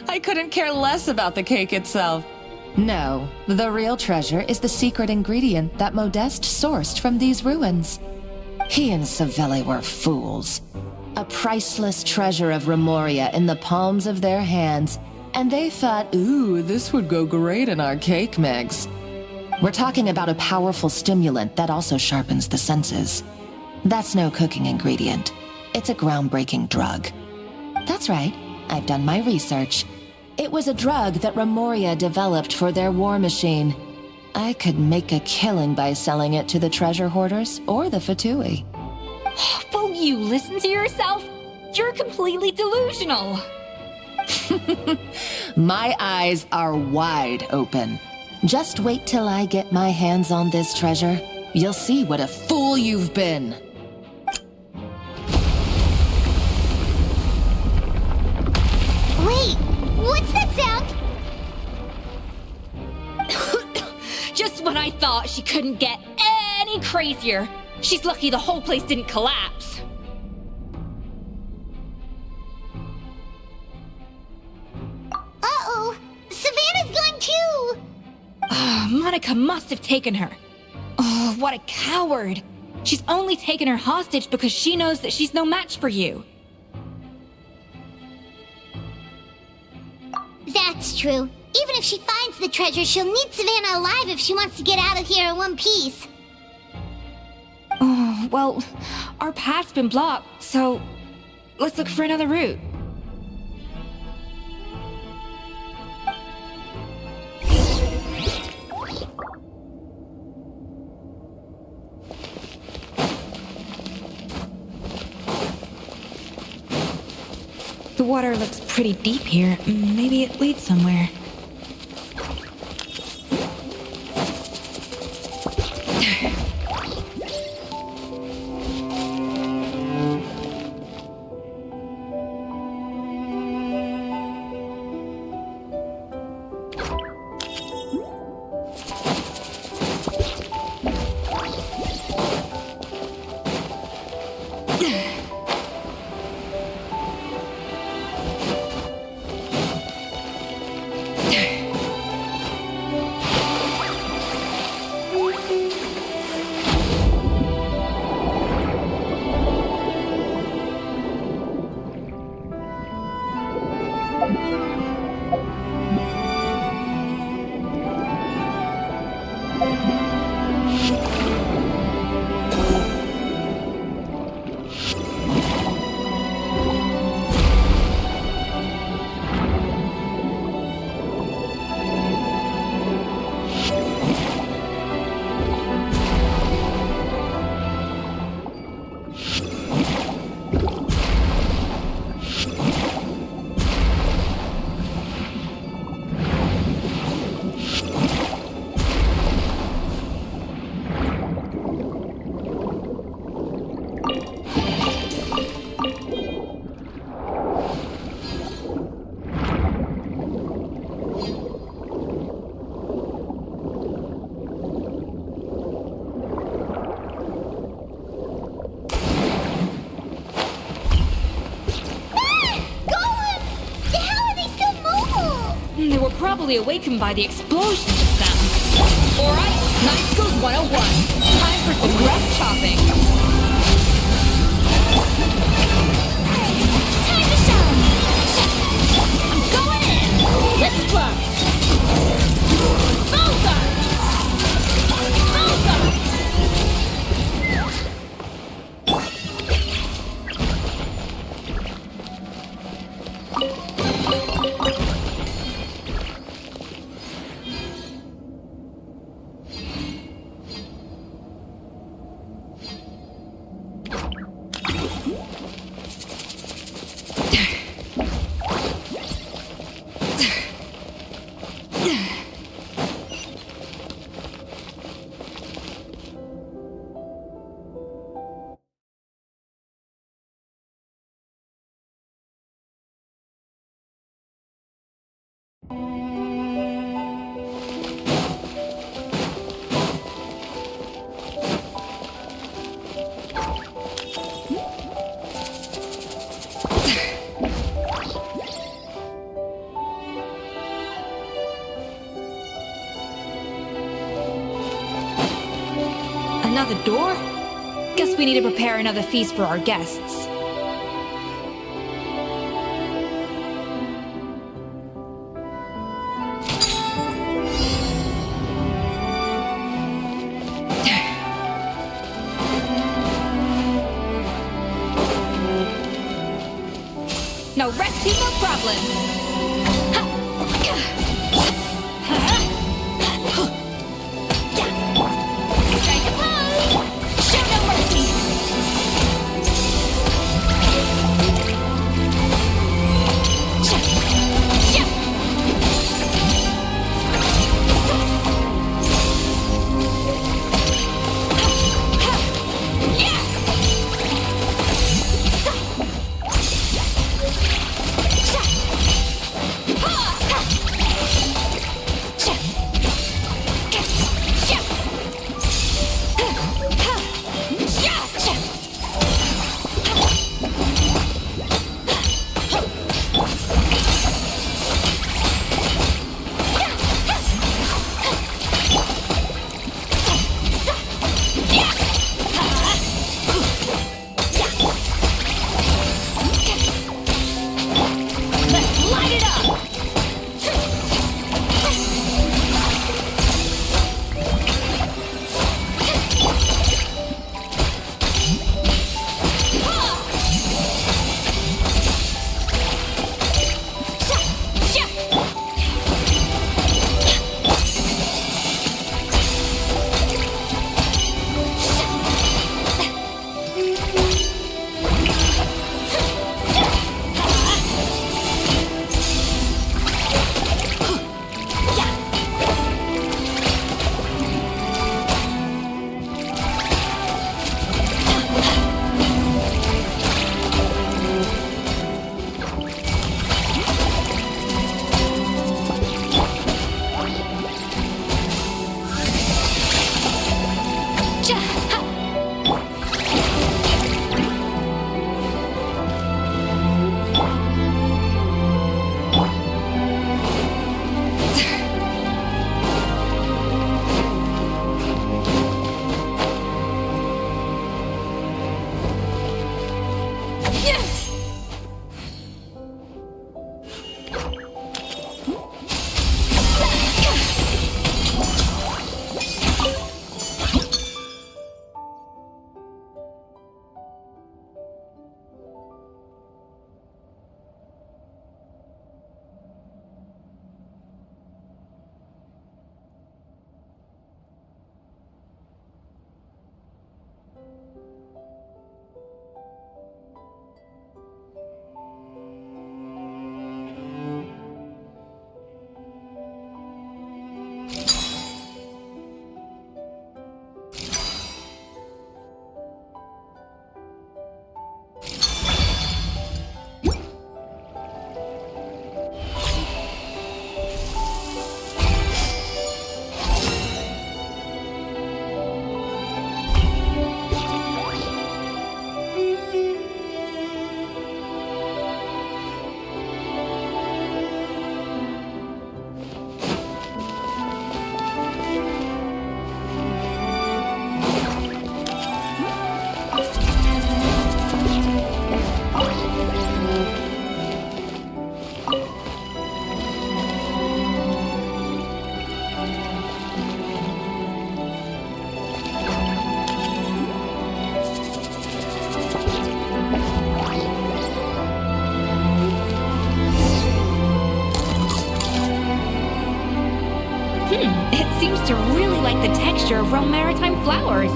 I couldn't care less about the cake itself. No, the real treasure is the secret ingredient that Modeste sourced from these ruins. He and Savelle were fools. A priceless treasure of Remoria in the palms of their hands, and they thought, ooh, this would go great in our cake mix. We're talking about a powerful stimulant that also sharpens the senses. That's no cooking ingredient. It's a groundbreaking drug. That's right, I've done my research. It was a drug that Remoria developed for their war machine. I could make a killing by selling it to the treasure hoarders or the Fatui. Will you listen to yourself? You're completely delusional. My eyes are wide open. Just wait till I get my hands on this treasure. You'll see what a fool you've been. Wait, what's that sound? Just when I thought she couldn't get any crazier. She's lucky the whole place didn't collapse. Uh-oh, Savannah's gone too! Monica must have taken her. Oh, what a coward. She's only taken her hostage because she knows that she's no match for you. That's true. Even if she finds the treasure, she'll need Savannah alive if she wants to get out of here in one piece. Oh, well, our path's been blocked, so let's look for another route. The water looks pretty deep here. Maybe it leads somewhere. probably awakened by the explosion just now. Alright, Night Skills 101. Time for some rough chopping. Time to show! I'm going in! Let's plunge! Bullseye! Bullseye! Another door? Guess we need to prepare another feast for our guests. No recipe, no problem. Strike a pose! Show no mercy! to really like the texture of Rome Maritime flowers.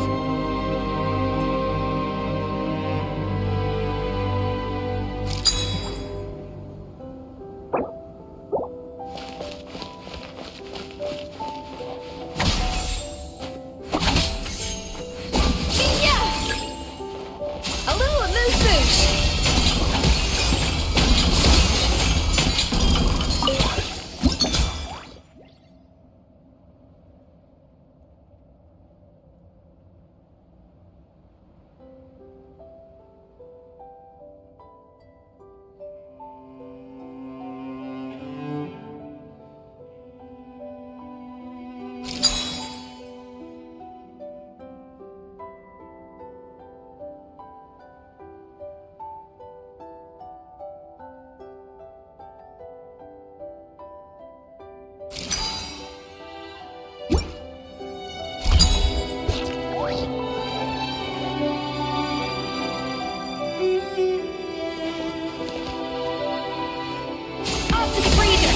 A little amuse-bouche. Off to the freezer!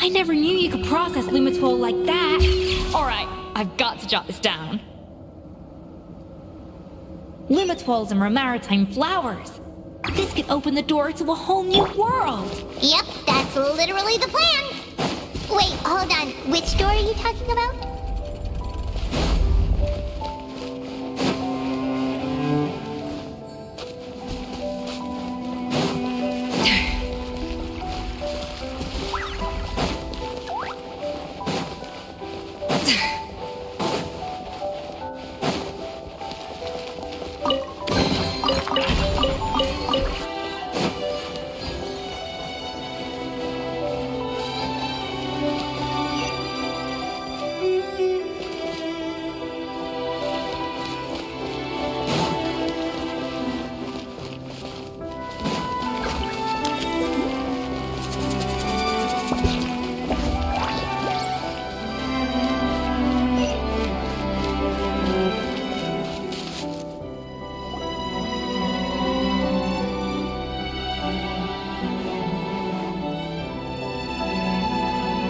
I never knew you could process Lumitol like that. Alright, I've got to jot this down. Lumitols and Romaritime flowers. This could open the door to a whole new world. Yep, that's literally the plan. Wait, hold on. Which door are you talking about?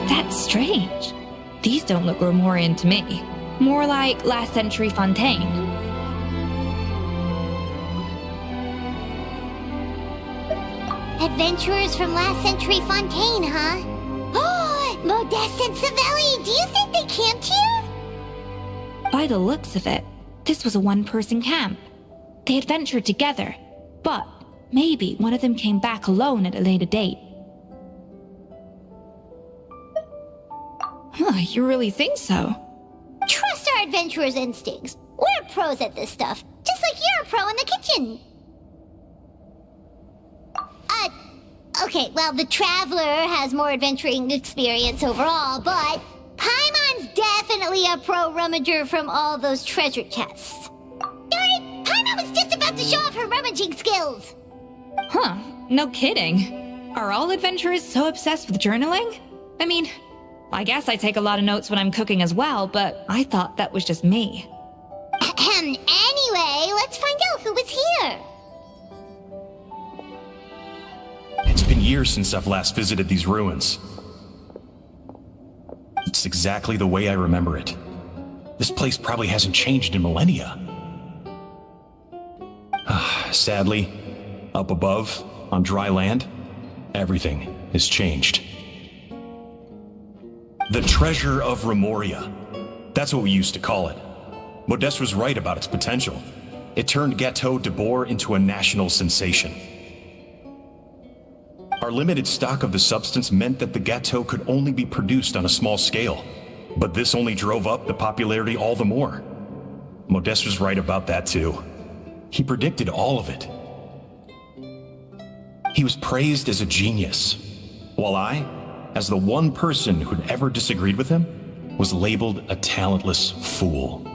That's strange. These don't look Romorian to me. More like last century Fontaine. Adventurers from last century Fontaine, huh? Oh, Modeste and Savelli, do you think they camped here? By the looks of it, this was a one-person camp. They had ventured together, but maybe one of them came back alone at a later date. Huh, you really think so? Trust our adventurers' instincts. We're pros at this stuff, just like you're a pro in the kitchen. Okay, well, the Traveler has more adventuring experience overall, but Paimon's definitely a pro rummager from all those treasure chests. Darn it, Paimon was just about to show off her rummaging skills. Huh, no kidding. Are all adventurers so obsessed with journaling? I mean, I guess I take a lot of notes when I'm cooking as well, but I thought that was just me. Anyway, let's find out who was here. It's been years since I've last visited these ruins. It's exactly the way I remember it. This place probably hasn't changed in millennia. Sadly, up above, on dry land, everything has changed. The treasure of Remoria. That's what we used to call it. Modeste was right about its potential. It turned Gâteau de Bourg into a national sensation. Our limited stock of the substance meant that the gâteau could only be produced on a small scale, but this only drove up the popularity all the more. Modeste was right about that too. He predicted all of it. He was praised as a genius, while I, as the one person who'd ever disagreed with him, was labeled a talentless fool.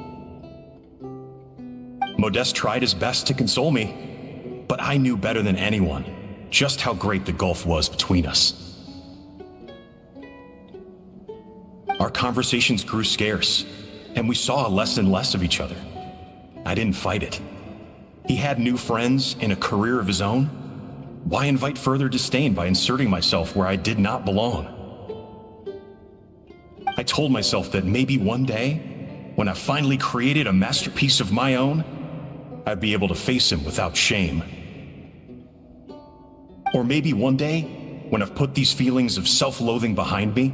Modeste tried his best to console me, but I knew better than anyone just how great the gulf was between us. Our conversations grew scarce, and we saw less and less of each other. I didn't fight it. He had new friends and a career of his own. Why invite further disdain by inserting myself where I did not belong? I told myself that maybe one day, when I finally created a masterpiece of my own, I'd be able to face him without shame. Or maybe one day, when I've put these feelings of self-loathing behind me,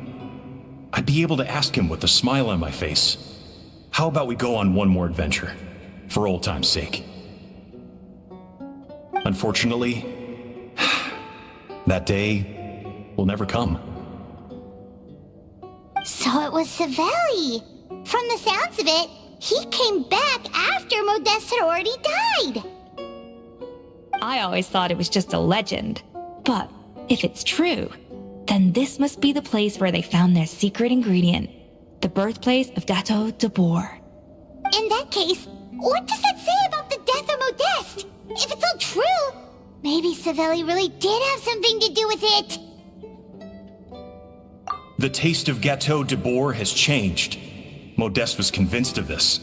I'd be able to ask him with a smile on my face, how about we go on one more adventure, for old time's sake? Unfortunately, that day will never come. So it was Savelli. From the sounds of it, he came back after Modeste had already died. I always thought it was just a legend. But if it's true, then this must be the place where they found their secret ingredient, the birthplace of Gâteau de Bourg. In that case, what does that say about the death of Modeste? If it's all true, maybe Savelli really did have something to do with it. The taste of Gâteau de Bourg has changed. Modeste was convinced of this,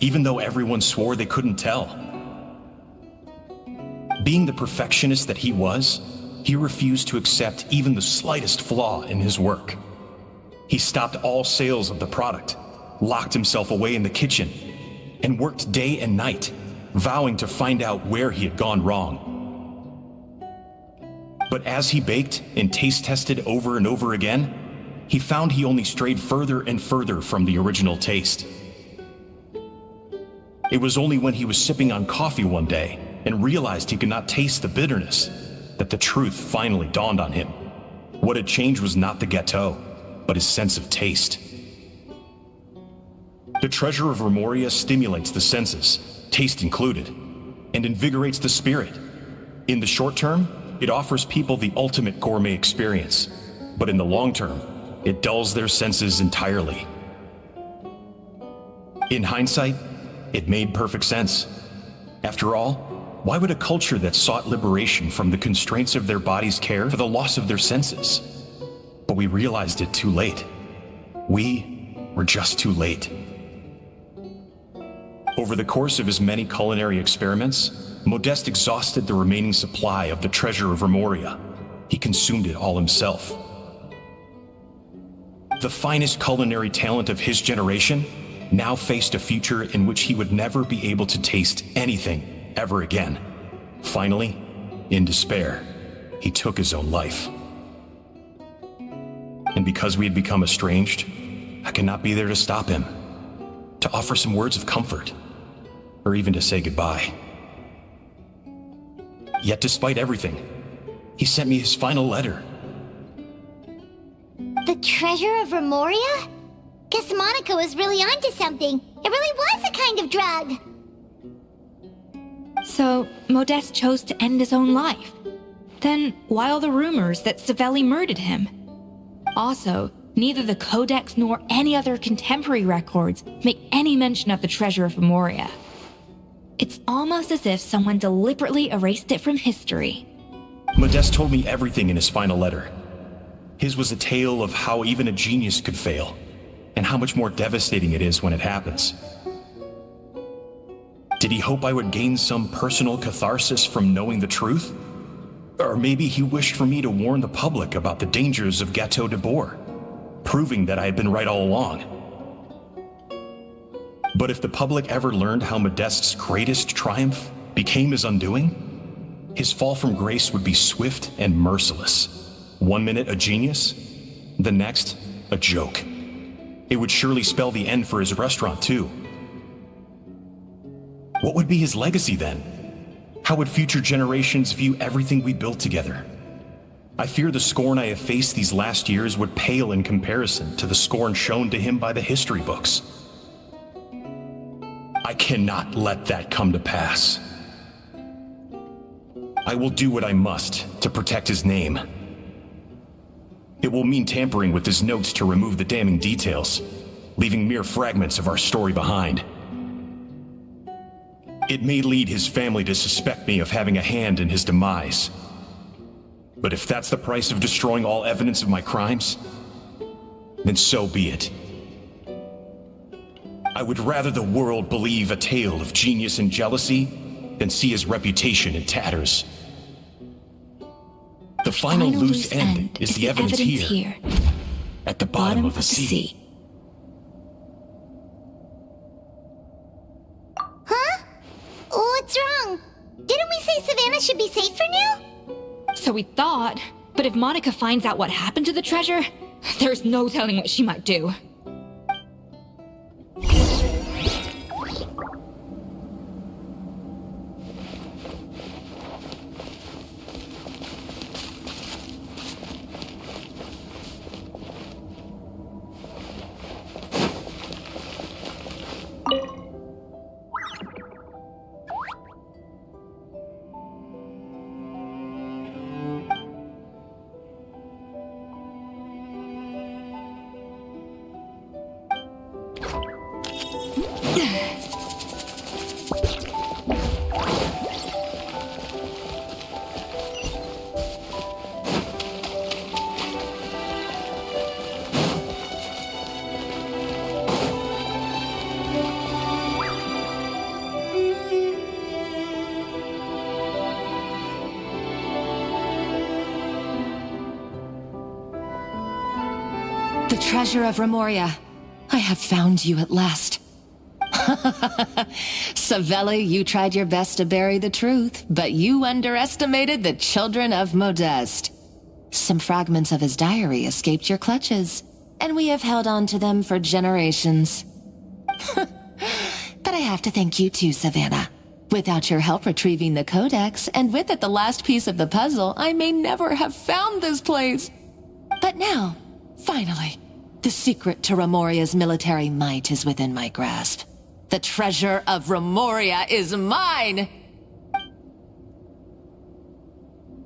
even though everyone swore they couldn't tell. Being the perfectionist that he was, he refused to accept even the slightest flaw in his work. He stopped all sales of the product, locked himself away in the kitchen, and worked day and night, vowing to find out where he had gone wrong. But as he baked and taste tested over and over again, he found he only strayed further and further from the original taste. It was only when he was sipping on coffee one day and realized he could not taste the bitterness that the truth finally dawned on him. What had changed was not the gâteau, but his sense of taste. The treasure of Remoria stimulates the senses, taste included, and invigorates the spirit. In the short term, it offers people the ultimate gourmet experience, but in the long term, it dulls their senses entirely. In hindsight, it made perfect sense. After all, why would a culture that sought liberation from the constraints of their bodies care for the loss of their senses? But we realized it too late. We were just too late. Over the course of his many culinary experiments, Modeste exhausted the remaining supply of the treasure of Remoria. He consumed it all himself. The finest culinary talent of his generation now faced a future in which he would never be able to taste anything ever again. Finally, in despair, he took his own life. And because we had become estranged, I could not be there to stop him, to offer some words of comfort, or even to say goodbye. Yet despite everything, he sent me his final letter. The treasure of Remoria? Guess Monica was really onto something. It really was a kind of drug. So, Modeste chose to end his own life. Then, why all the rumors that Savelli murdered him? Also, neither the Codex nor any other contemporary records make any mention of the treasure of Remoria. It's almost as if someone deliberately erased it from history. Modeste told me everything in his final letter. His was a tale of how even a genius could fail, and how much more devastating it is when it happens. Did he hope I would gain some personal catharsis from knowing the truth? Or maybe he wished for me to warn the public about the dangers of Gateau de Bourg, proving that I had been right all along. But if the public ever learned how Modeste's greatest triumph became his undoing, his fall from grace would be swift and merciless. 1 minute a genius, the next a joke. It would surely spell the end for his restaurant too. What would be his legacy then? How would future generations view everything we built together? I fear the scorn I have faced these last years would pale in comparison to the scorn shown to him by the history books. I cannot let that come to pass. I will do what I must to protect his name. It will mean tampering with his notes to remove the damning details, leaving mere fragments of our story behind. It may lead his family to suspect me of having a hand in his demise. But if that's the price of destroying all evidence of my crimes, then so be it. I would rather the world believe a tale of genius and jealousy than see his reputation in tatters. The final loose end is the evidence here, at the bottom of the sea. Huh? What's wrong? Didn't we say Savannah should be safe for now? So we thought, but if Monica finds out what happened to the treasure, there's no telling what she might do. The treasure of Remoria. I have found you at last. Savelli, you tried your best to bury the truth, but you underestimated the children of Modeste. Some fragments of his diary escaped your clutches, and we have held on to them for generations. But I have to thank you too, Savannah. Without your help retrieving the Codex, and with it the last piece of the puzzle, I may never have found this place. But now, finally, the secret to Remoria's military might is within my grasp. The treasure of Remoria is mine!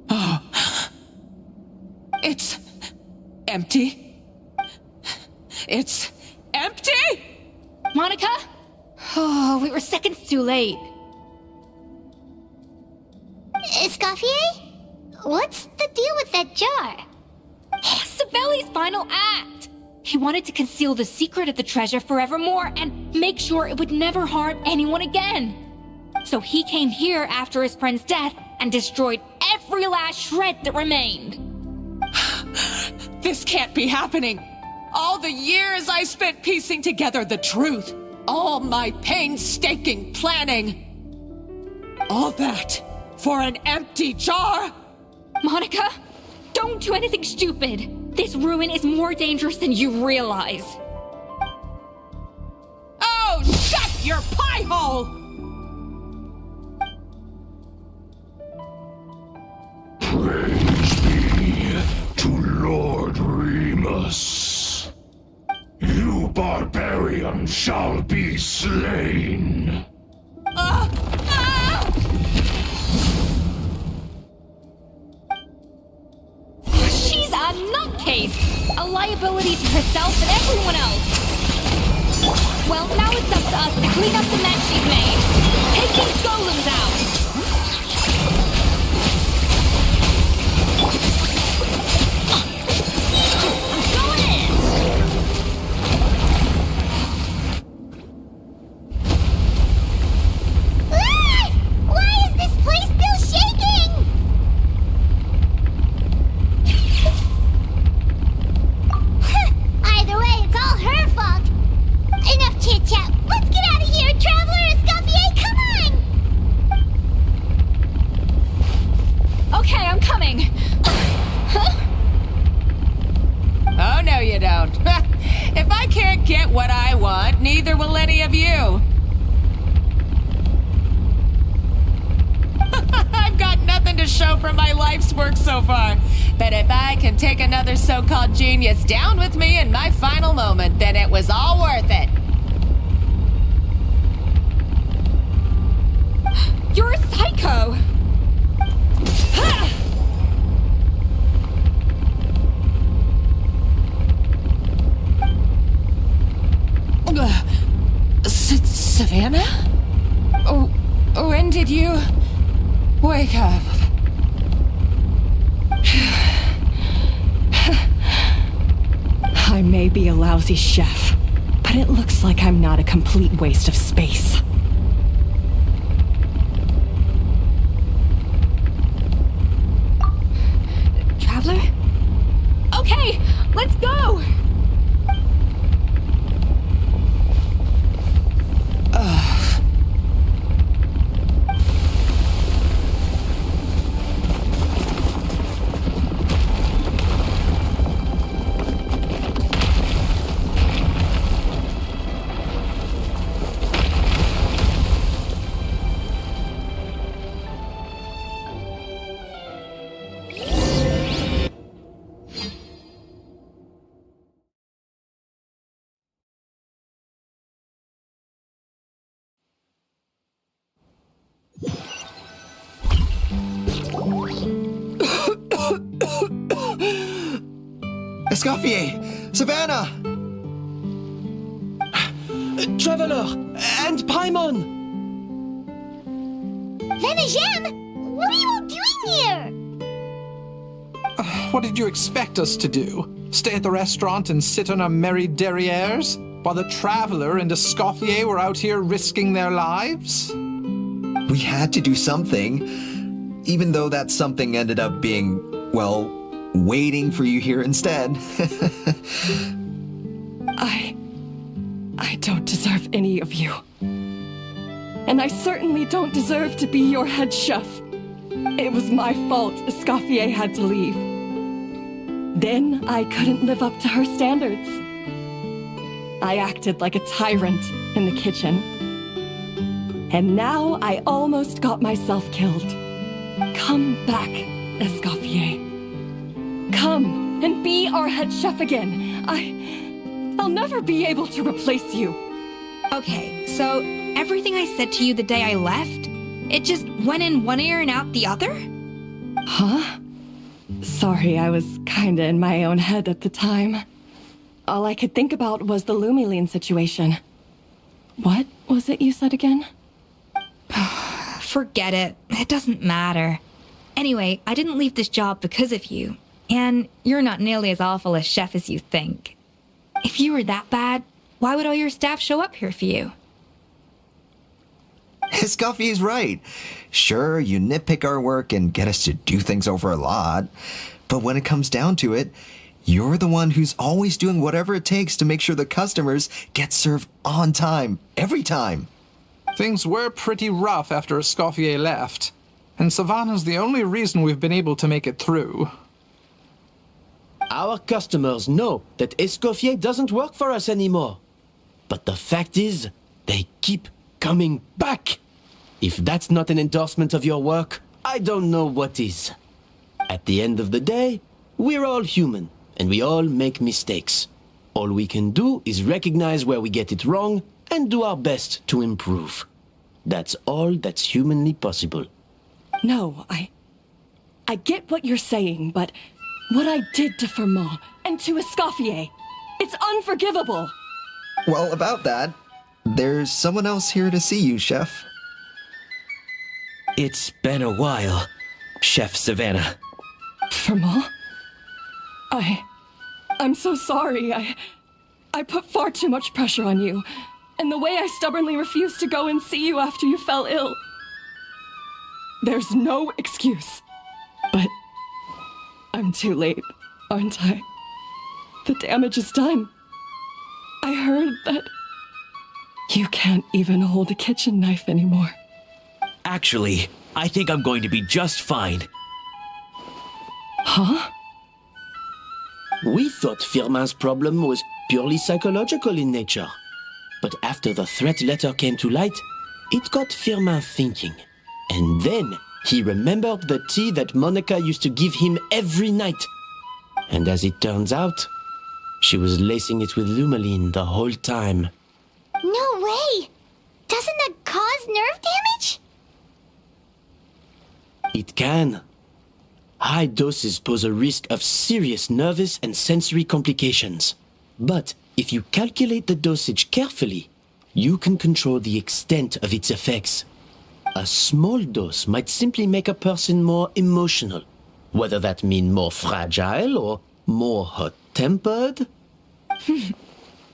Oh. It's empty. It's empty! Monica? Oh, we were seconds too late. Escoffier? What's the deal with that jar? Savelli's final act! He wanted to conceal the secret of the treasure forevermore and make sure it would never harm anyone again. So he came here after his friend's death and destroyed every last shred that remained. This can't be happening. All the years I spent piecing together the truth, all my painstaking planning, all that for an empty jar? Monica, don't do anything stupid. This ruin is more dangerous than you realize. Oh, shut your pie hole! Praise be to Lord Remus. You barbarian shall be slain. She's a nutcase! A liability to herself and everyone else! Well, now it's up to us to clean up the mess she's made. Take these golems out! Why is this place still shaking? Either way, it's all her fault. Enough chit-chat. Let's get out of here, Traveler Escoffier, come on! Okay, I'm coming. Oh, no, you don't. If I can't get what I want, neither will any of you. I've got nothing to show for my life's work so far. But if I can take another so-called genius down with me in my final moment, then it was all worth it. You're a psycho! Savannah? Oh, when did you wake up? I may be a lousy chef, but it looks like I'm not a complete waste of space. Traveler? Okay, let's go! Escoffier! Savannah! Traveler! And Paimon! Venejem, what are you all doing here? What did you expect us to do? Stay at the restaurant and sit on our merry derrieres? While the Traveler and Escoffier were out here risking their lives? We had to do something, even though that something ended up being, well, waiting for you here instead. I don't deserve any of you. And I certainly don't deserve to be your head chef. It was my fault Escoffier had to leave. Then I couldn't live up to her standards. I acted like a tyrant in the kitchen. And now I almost got myself killed. Come back, Escoffier. Come and be our head chef again. I'll never be able to replace you. Okay, so everything I said to you the day I left, it just went in one ear and out the other? Huh? Sorry, I was kinda in my own head at the time. All I could think about was the Lumiline situation. What was it you said again? Forget it. It doesn't matter. Anyway, I didn't leave this job because of you. And you're not nearly as awful a chef as you think. If you were that bad, why would all your staff show up here for you? Escoffier's right. Sure, you nitpick our work and get us to do things over a lot. But when it comes down to it, you're the one who's always doing whatever it takes to make sure the customers get served on time, every time. Things were pretty rough after Escoffier left, and Savannah's the only reason we've been able to make it through. Our customers know that Escoffier doesn't work for us anymore. But the fact is, they keep coming back. If that's not an endorsement of your work, I don't know what is. At the end of the day, we're all human, and we all make mistakes. All we can do is recognize where we get it wrong and do our best to improve. That's all that's humanly possible. No, I get what you're saying, but what I did to Firmin and to Escoffier, it's unforgivable. Well, about that, there's someone else here to see you, Chef. It's been a while, Chef Savannah. Firmin? I'm so sorry. I put far too much pressure on you. And the way I stubbornly refused to go and see you after you fell ill. There's no excuse. But I'm too late, aren't I? The damage is done. I heard that you can't even hold a kitchen knife anymore. Actually, I think I'm going to be just fine. Huh? We thought Firmin's problem was purely psychological in nature. But after the threat letter came to light, it got Firmin thinking. And then he remembered the tea that Monica used to give him every night. And as it turns out, she was lacing it with Lumaline the whole time. No way! Doesn't that cause nerve damage? It can. High doses pose a risk of serious nervous and sensory complications. But if you calculate the dosage carefully, you can control the extent of its effects. A small dose might simply make a person more emotional, whether that means more fragile or more hot-tempered.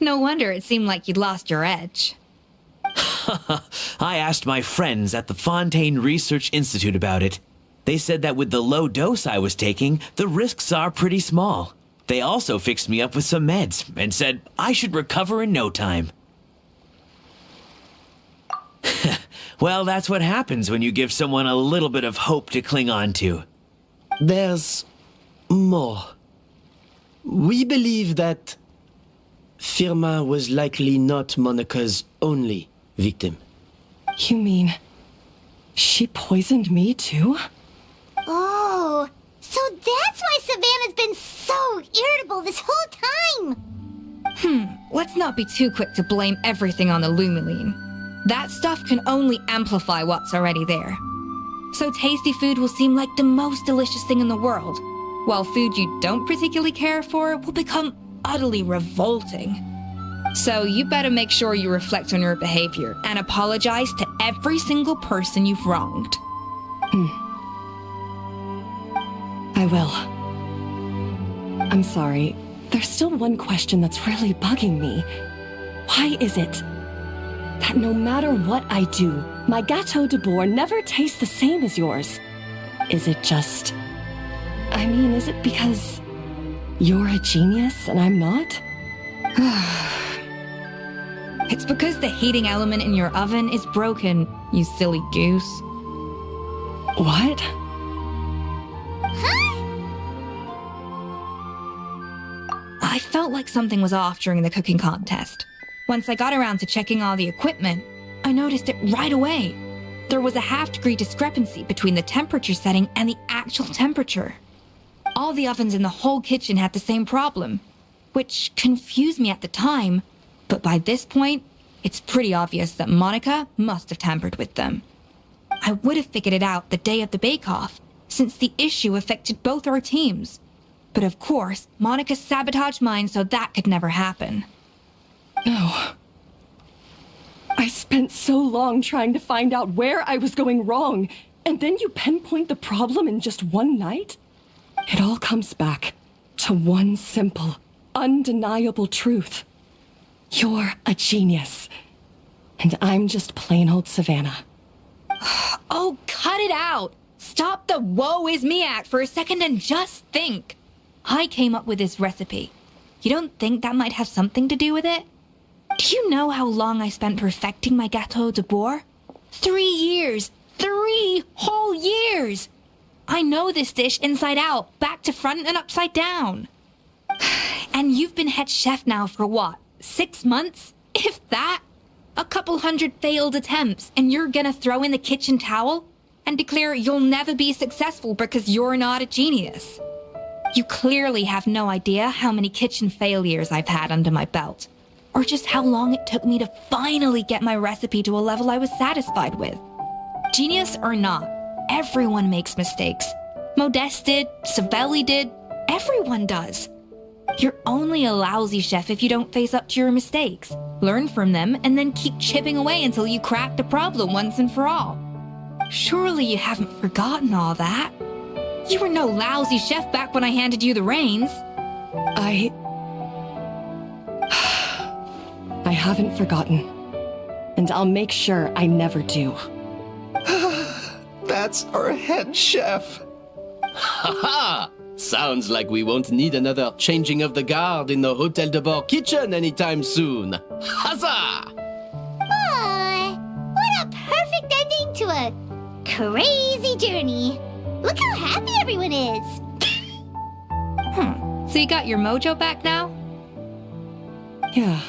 No wonder it seemed like you'd lost your edge. I asked my friends at the Fontaine Research Institute about it. They said that with the low dose I was taking, the risks are pretty small. They also fixed me up with some meds and said I should recover in no time. Well, that's what happens when you give someone a little bit of hope to cling on to. There's more. We believe that Firmin was likely not Monica's only victim. You mean she poisoned me too? Oh, so that's why Savannah's been so irritable this whole time. Let's not be too quick to blame everything on the Lumaline. That stuff can only amplify what's already there. So tasty food will seem like the most delicious thing in the world, while food you don't particularly care for will become utterly revolting. So you better make sure you reflect on your behavior and apologize to every single person you've wronged. I will. I'm sorry. There's still one question that's really bugging me. Why is it that no matter what I do, my Gâteau de Bourg never tastes the same as yours? Is it just... is it because you're a genius and I'm not? It's because the heating element in your oven is broken, you silly goose. What? I felt like something was off during the cooking contest. Once I got around to checking all the equipment, I noticed it right away. There was a half-degree discrepancy between the temperature setting and the actual temperature. All the ovens in the whole kitchen had the same problem, which confused me at the time, but by this point, it's pretty obvious that Monica must have tampered with them. I would have figured it out the day of the bake-off, since the issue affected both our teams. But of course, Monica sabotaged mine so that could never happen. No. I spent so long trying to find out where I was going wrong, and then you pinpoint the problem in just one night? It all comes back to one simple, undeniable truth. You're a genius, and I'm just plain old Savannah. Oh, cut it out! Stop the woe is me act for a second and just think. I came up with this recipe. You don't think that might have something to do with it? Do you know how long I spent perfecting my Gâteau de Bourg? 3 years! 3 whole years! I know this dish inside out, back to front and upside down. And you've been head chef now for what, 6 months? If that? A couple hundred failed attempts, and you're gonna throw in the kitchen towel and declare you'll never be successful because you're not a genius. You clearly have no idea how many kitchen failures I've had under my belt, or just how long it took me to finally get my recipe to a level I was satisfied with. Genius or not, everyone makes mistakes. Modeste did, Savelli did, everyone does. You're only a lousy chef if you don't face up to your mistakes, learn from them, and then keep chipping away until you crack the problem once and for all. Surely you haven't forgotten all that. You were no lousy chef back when I handed you the reins. I haven't forgotten. And I'll make sure I never do. That's our head chef. Ha! Sounds like we won't need another changing of the guard in the Hotel de Bord kitchen anytime soon. Huzzah! What a perfect ending to a crazy journey. Look how happy everyone is. So you got your mojo back now? Yeah.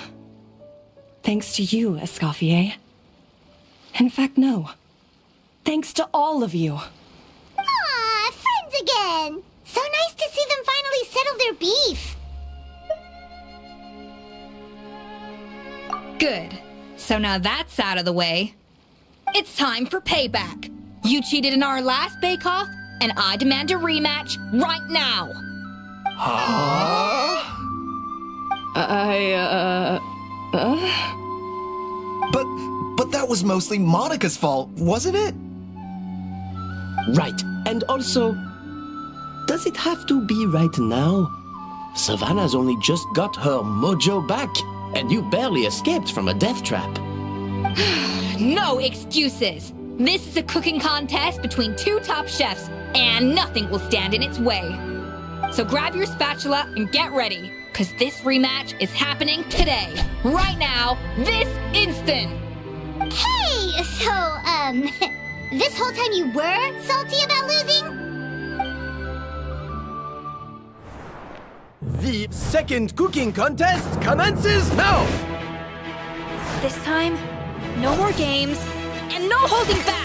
Thanks to you, Escoffier. In fact, no. Thanks to all of you. Aw, friends again. So nice to see them finally settle their beef. Good. So now that's out of the way. It's time for payback. You cheated in our last bake-off, and I demand a rematch right now. Huh? But that was mostly Monica's fault, wasn't it? Right, and also, does it have to be right now? Savannah's only just got her mojo back, and you barely escaped from a death trap. No excuses. This is a cooking contest between two top chefs, and nothing will stand in its way. So grab your spatula and get ready, because this rematch is happening today, right now, this instant. Hey, so, this whole time you were salty about losing? The second cooking contest commences now! This time, no more games, and no holding back!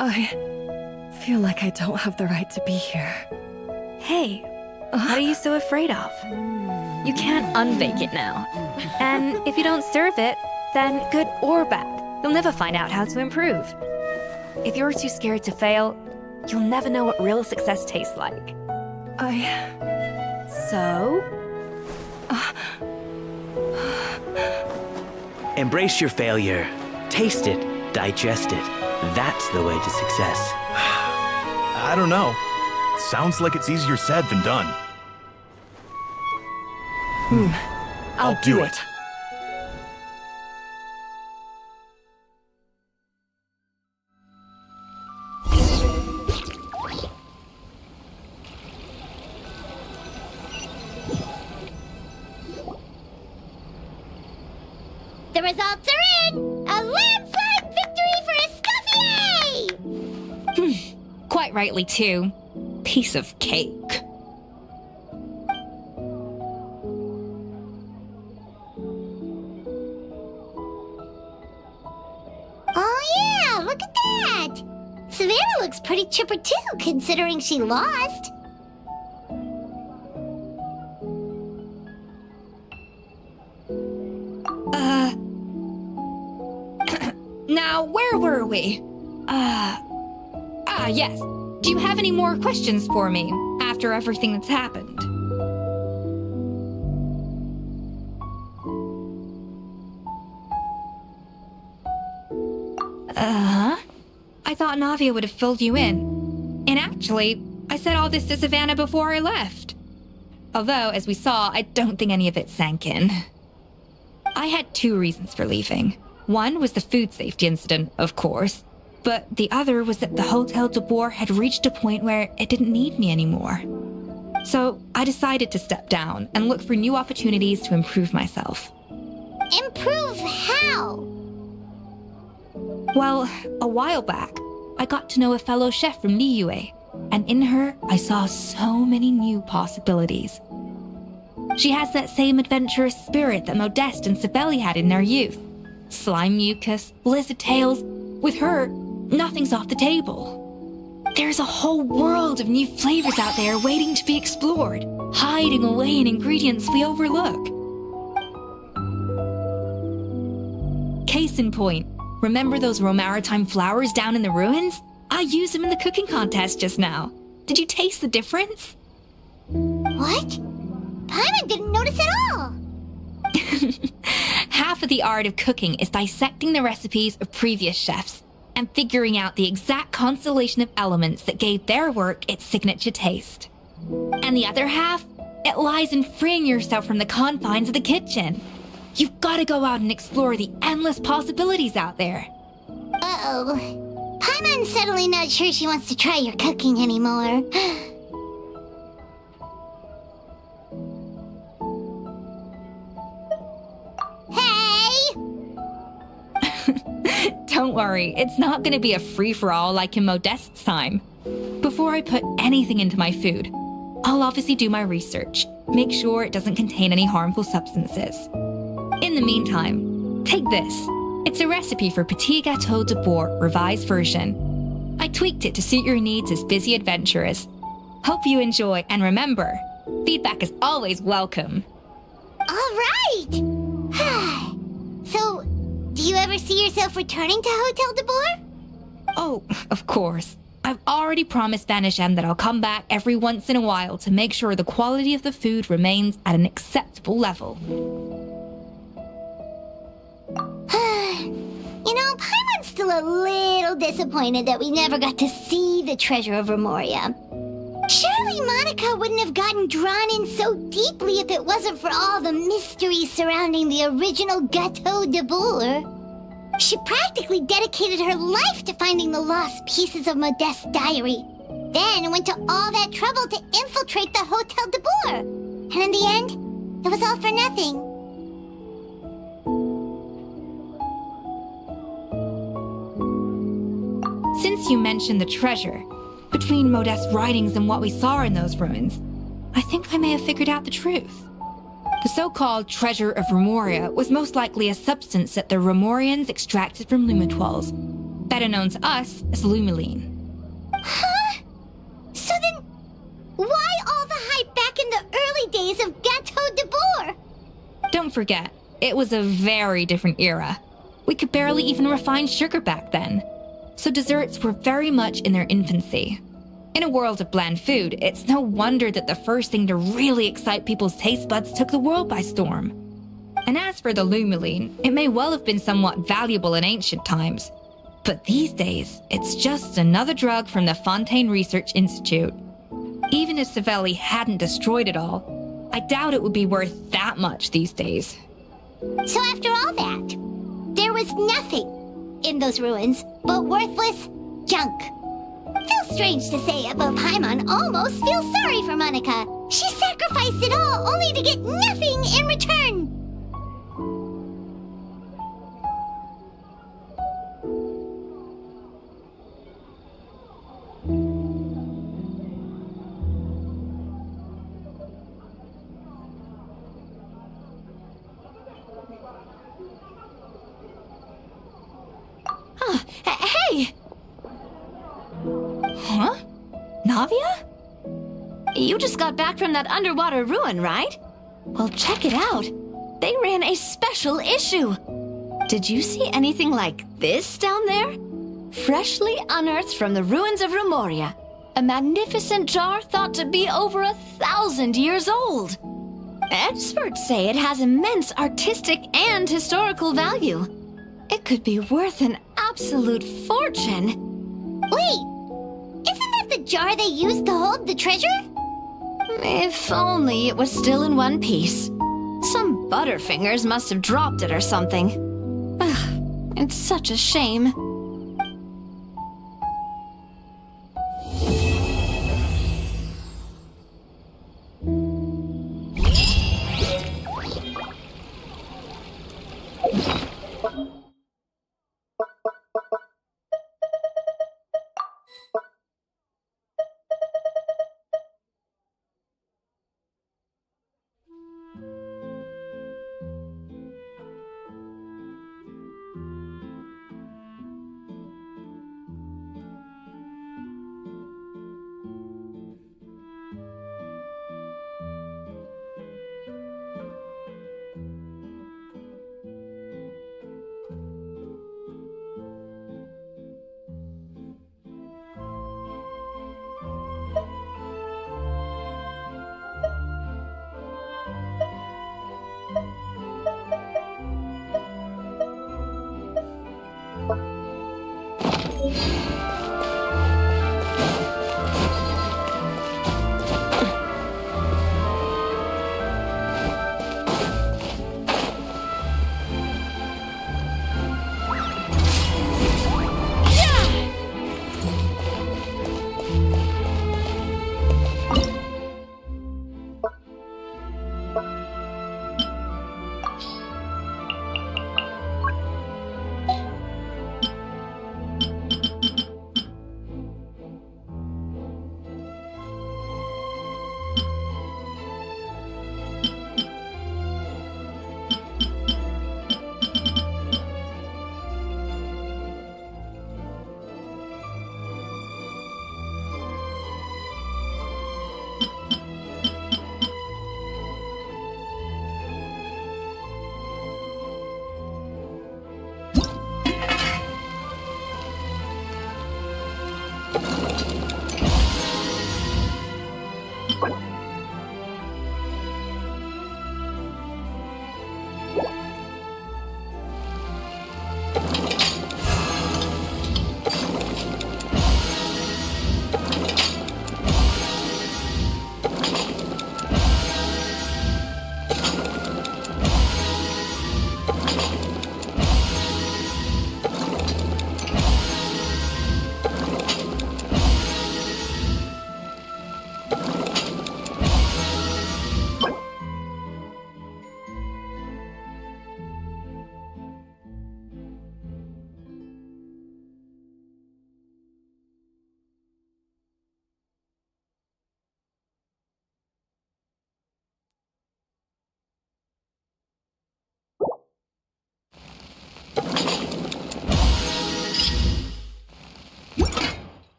I feel like I don't have the right to be here. Hey, what are you so afraid of? You can't unbake it now. And if you don't serve it, then good or bad, you'll never find out how to improve. If you're too scared to fail, you'll never know what real success tastes like. So? Embrace your failure. Taste it. Digest it. That's the way to success. I don't know. Sounds like it's easier said than done. I'll do it. The results are in! A landslide victory for Escoffier! Quite rightly, too. Piece of cake. Oh yeah, look at that! Savannah looks pretty chipper too, considering she lost. we? Yes. Do you have any more questions for me after everything that's happened? I thought Navia would have filled you in. And actually, I said all this to Savannah before I left. Although, as we saw, I don't think any of it sank in. I had 2 reasons for leaving. One was the food safety incident, of course, but the other was that the Hotel de Boer had reached a point where it didn't need me anymore. So I decided to step down and look for new opportunities to improve myself. Improve how? Well, a while back, I got to know a fellow chef from Niue, and in her, I saw so many new possibilities. She has that same adventurous spirit that Modeste and Sibeli had in their youth. Slime mucus, lizard tails. With her, nothing's off the table. There's a whole world of new flavors out there waiting to be explored, hiding away in ingredients we overlook. Case in point, remember those Romaritime flowers down in the ruins? I used them in the cooking contest just now. Did you taste the difference? What? Paimon didn't notice at all! Half of the art of cooking is dissecting the recipes of previous chefs and figuring out the exact constellation of elements that gave their work its signature taste. And the other half, it lies in freeing yourself from the confines of the kitchen. You've got to go out and explore the endless possibilities out there. Uh-oh. Paimon's suddenly not sure she wants to try your cooking anymore. Don't worry, it's not going to be a free-for-all like in Modeste's time. Before I put anything into my food, I'll obviously do my research, make sure it doesn't contain any harmful substances. In the meantime, take this. It's a recipe for Petit Gâteau de Boer revised version. I tweaked it to suit your needs as busy adventurers. Hope you enjoy, and remember, feedback is always welcome. All right! So, do you ever see yourself returning to Hotel de Boer? Oh, of course. I've already promised Vanishem that I'll come back every once in a while to make sure the quality of the food remains at an acceptable level. You know, Paimon's still a little disappointed that we never got to see the treasure of Remoria. Surely Monica wouldn't have gotten drawn in so deeply if it wasn't for all the mystery surrounding the original Gâteau de Boer. She practically dedicated her life to finding the lost pieces of Modeste's diary, then went to all that trouble to infiltrate the Hotel de Boer. And in the end, it was all for nothing. Since you mentioned the treasure, between Modeste's writings and what we saw in those ruins, I think I may have figured out the truth. The so-called treasure of Remoria was most likely a substance that the Remorians extracted from Lumitoiles, better known to us as Lumiline. Huh? So then, why all the hype back in the early days of Gâteau de Boer? Don't forget, it was a very different era. We could barely even refine sugar back then, so desserts were very much in their infancy. In a world of bland food, it's no wonder that the first thing to really excite people's taste buds took the world by storm. And as for the Lumiline, it may well have been somewhat valuable in ancient times. But these days, it's just another drug from the Fontaine Research Institute. Even if Sibeli hadn't destroyed it all, I doubt it would be worth that much these days. So after all that, there was nothing in those ruins but worthless junk. Feels strange to say it, but Paimon almost feels sorry for Monica. She sacrificed it all only to get nothing in return. Hey! Huh? Navia? You just got back from that underwater ruin, right? Well, check it out. They ran a special issue. Did you see anything like this down there? Freshly unearthed from the ruins of Rumoria, a magnificent jar thought to be over 1,000 years old. Experts say it has immense artistic and historical value. It could be worth an absolute fortune. Wait, isn't that the jar they used to hold the treasure? If only it was still in one piece. Some butterfingers must have dropped it or something. Ugh, it's such a shame.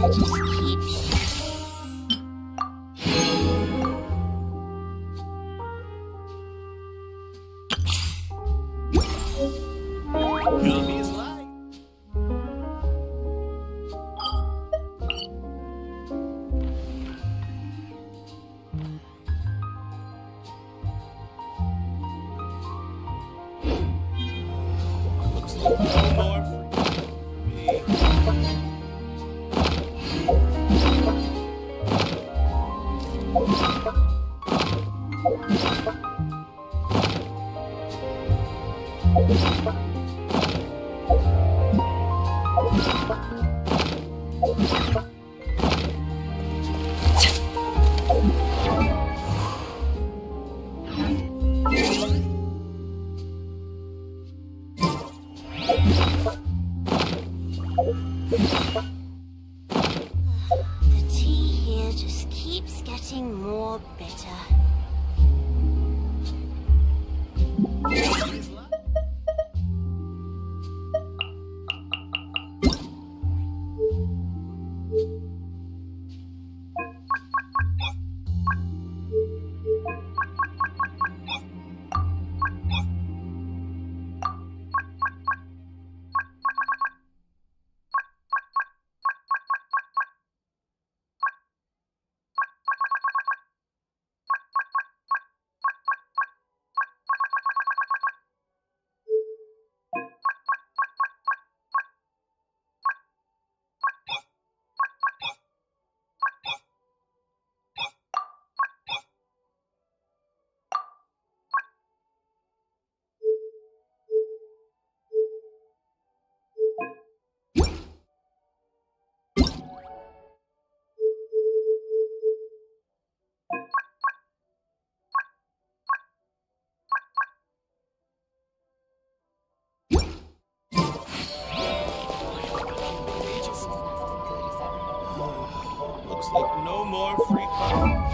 here just keeps... The tea here just keeps getting more bitter. Looks like no more free coffee.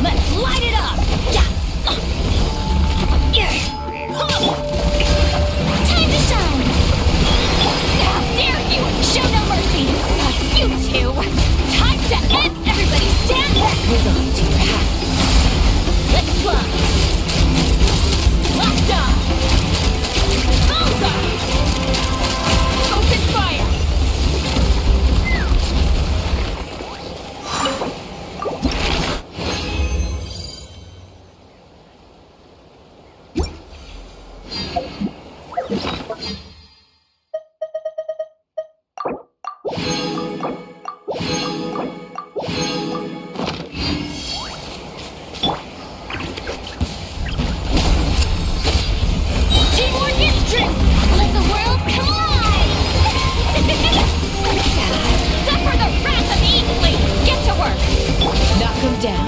Let's light it up! Time to shine! How dare you! Show no mercy! You two! Time to end! Everybody stand back! Hold on to your hats. Let's fly! Locked on! Bullseye! Open fire! Teamwork is strength! Let the world collide! Suffer the wrath of Eatley! Get to work! Knock him down.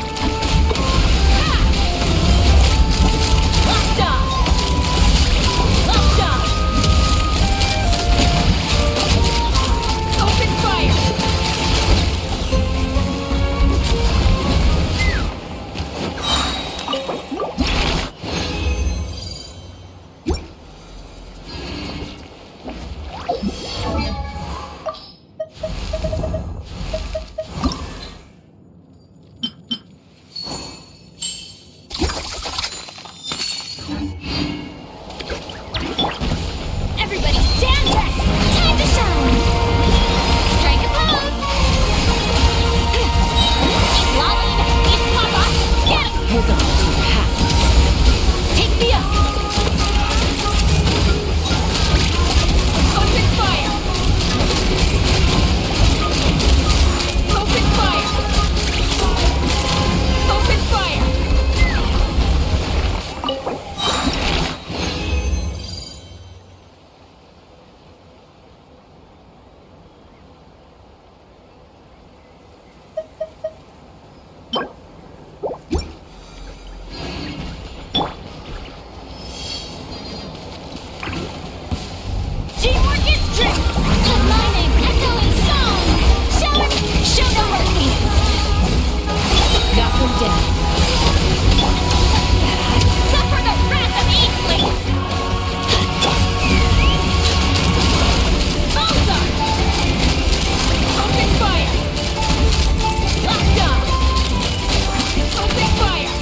Locked on! Locked on! Open fire! Everybody stand back! Time to shine! Strike a pose! Keep lolling! Keep papa! Get it! Hold on to your hats. Take me up! Open fire! Open fire! Open fire! Teamwork is strength! Let my name echo in song! Shout! Show no mercy! Knock him down. Suffer the wrath of Eatley! Bullseye! Open fire! Locked on! Open fire!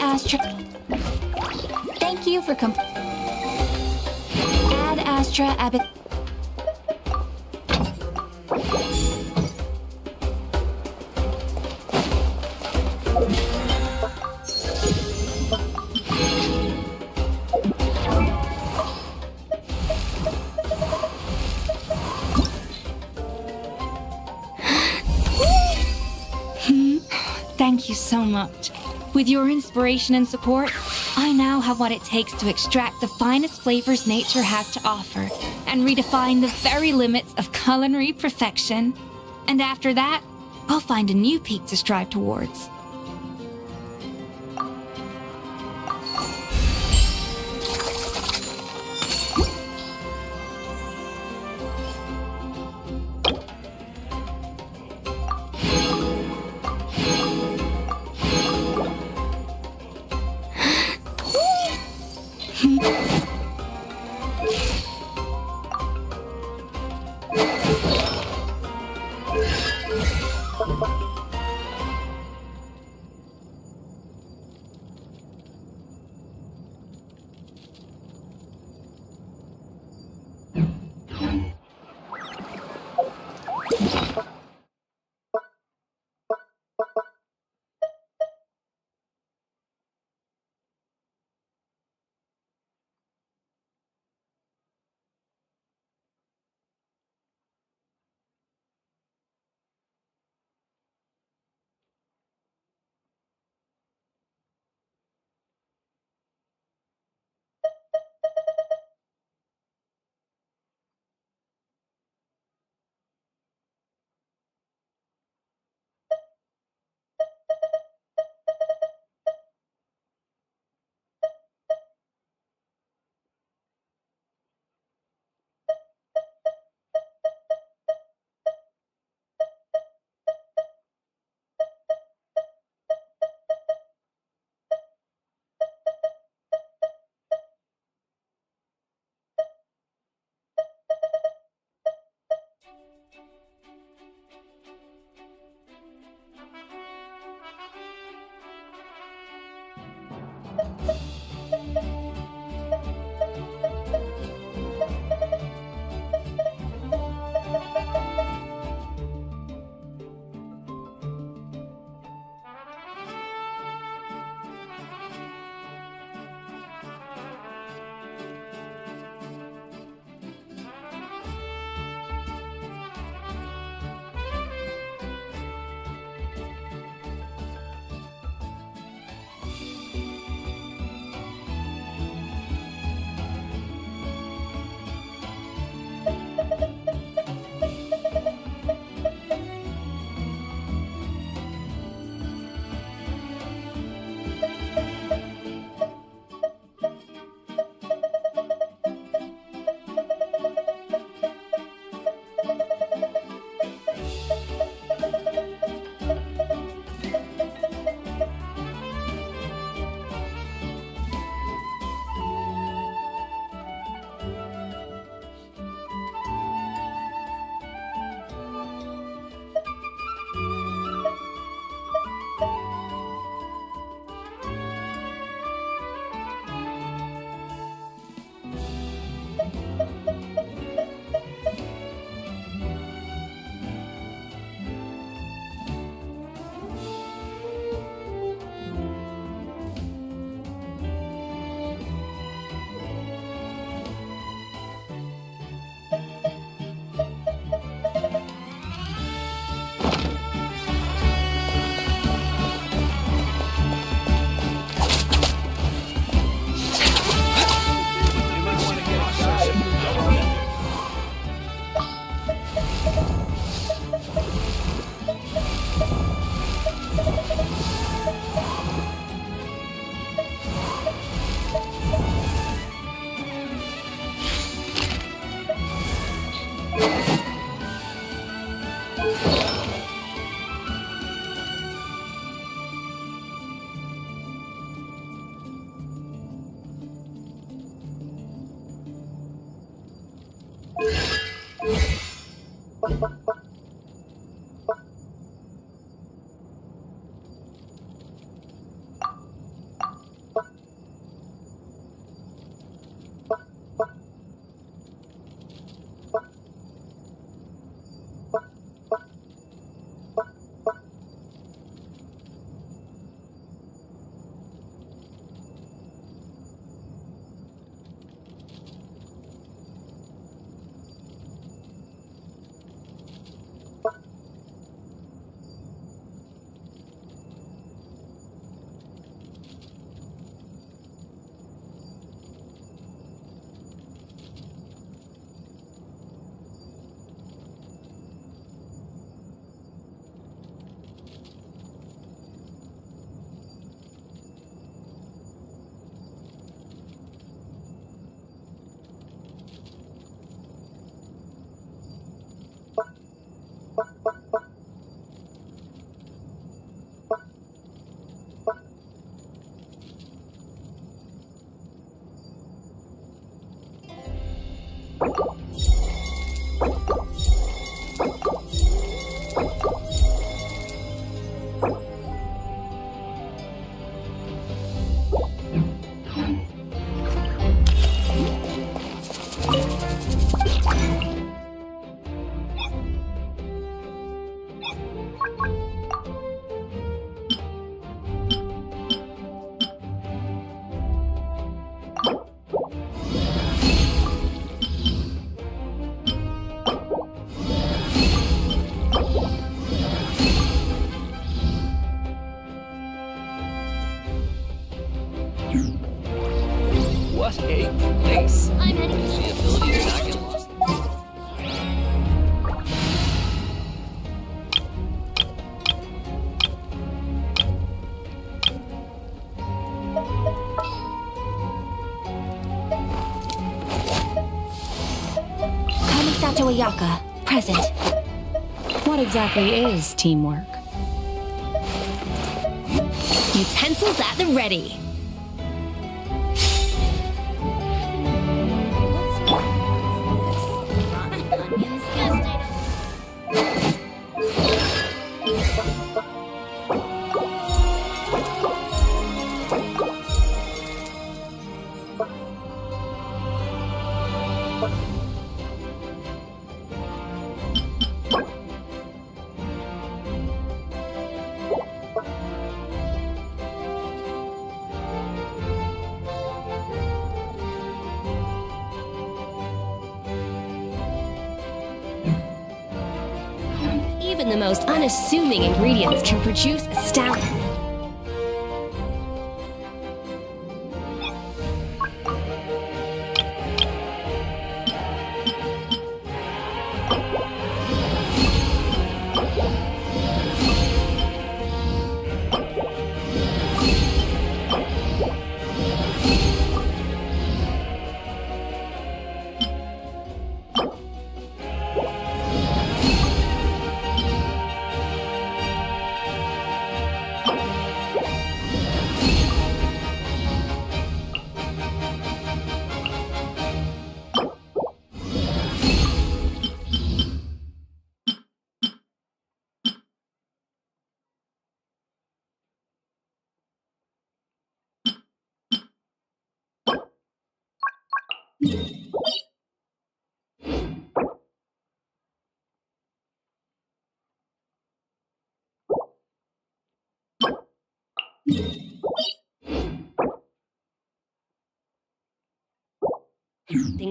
Astra. Thank you for Add Astra Abbott. Thank you so much. With your inspiration and support, I now have what it takes to extract the finest flavors nature has to offer and redefine the very limits of culinary perfection. And after that, I'll find a new peak to strive towards. Hey, thanks. I'm heading to The ability to not get lost. Kamisato Ayaka, present. What exactly is teamwork? Utensils at the ready. Even the most unassuming ingredients can produce astounding.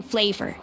Flavor.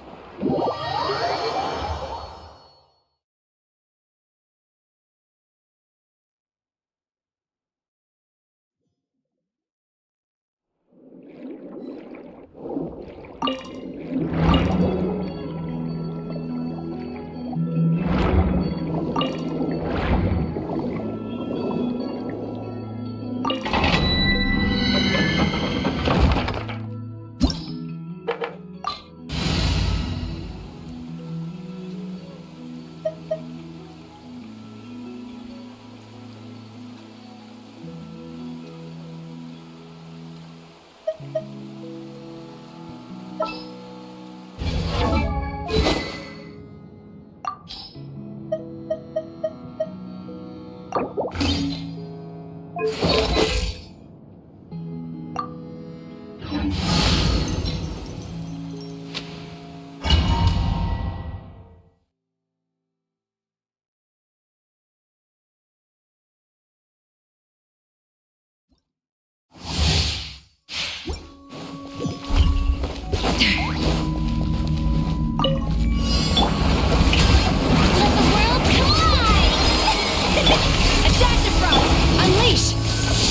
Unleash!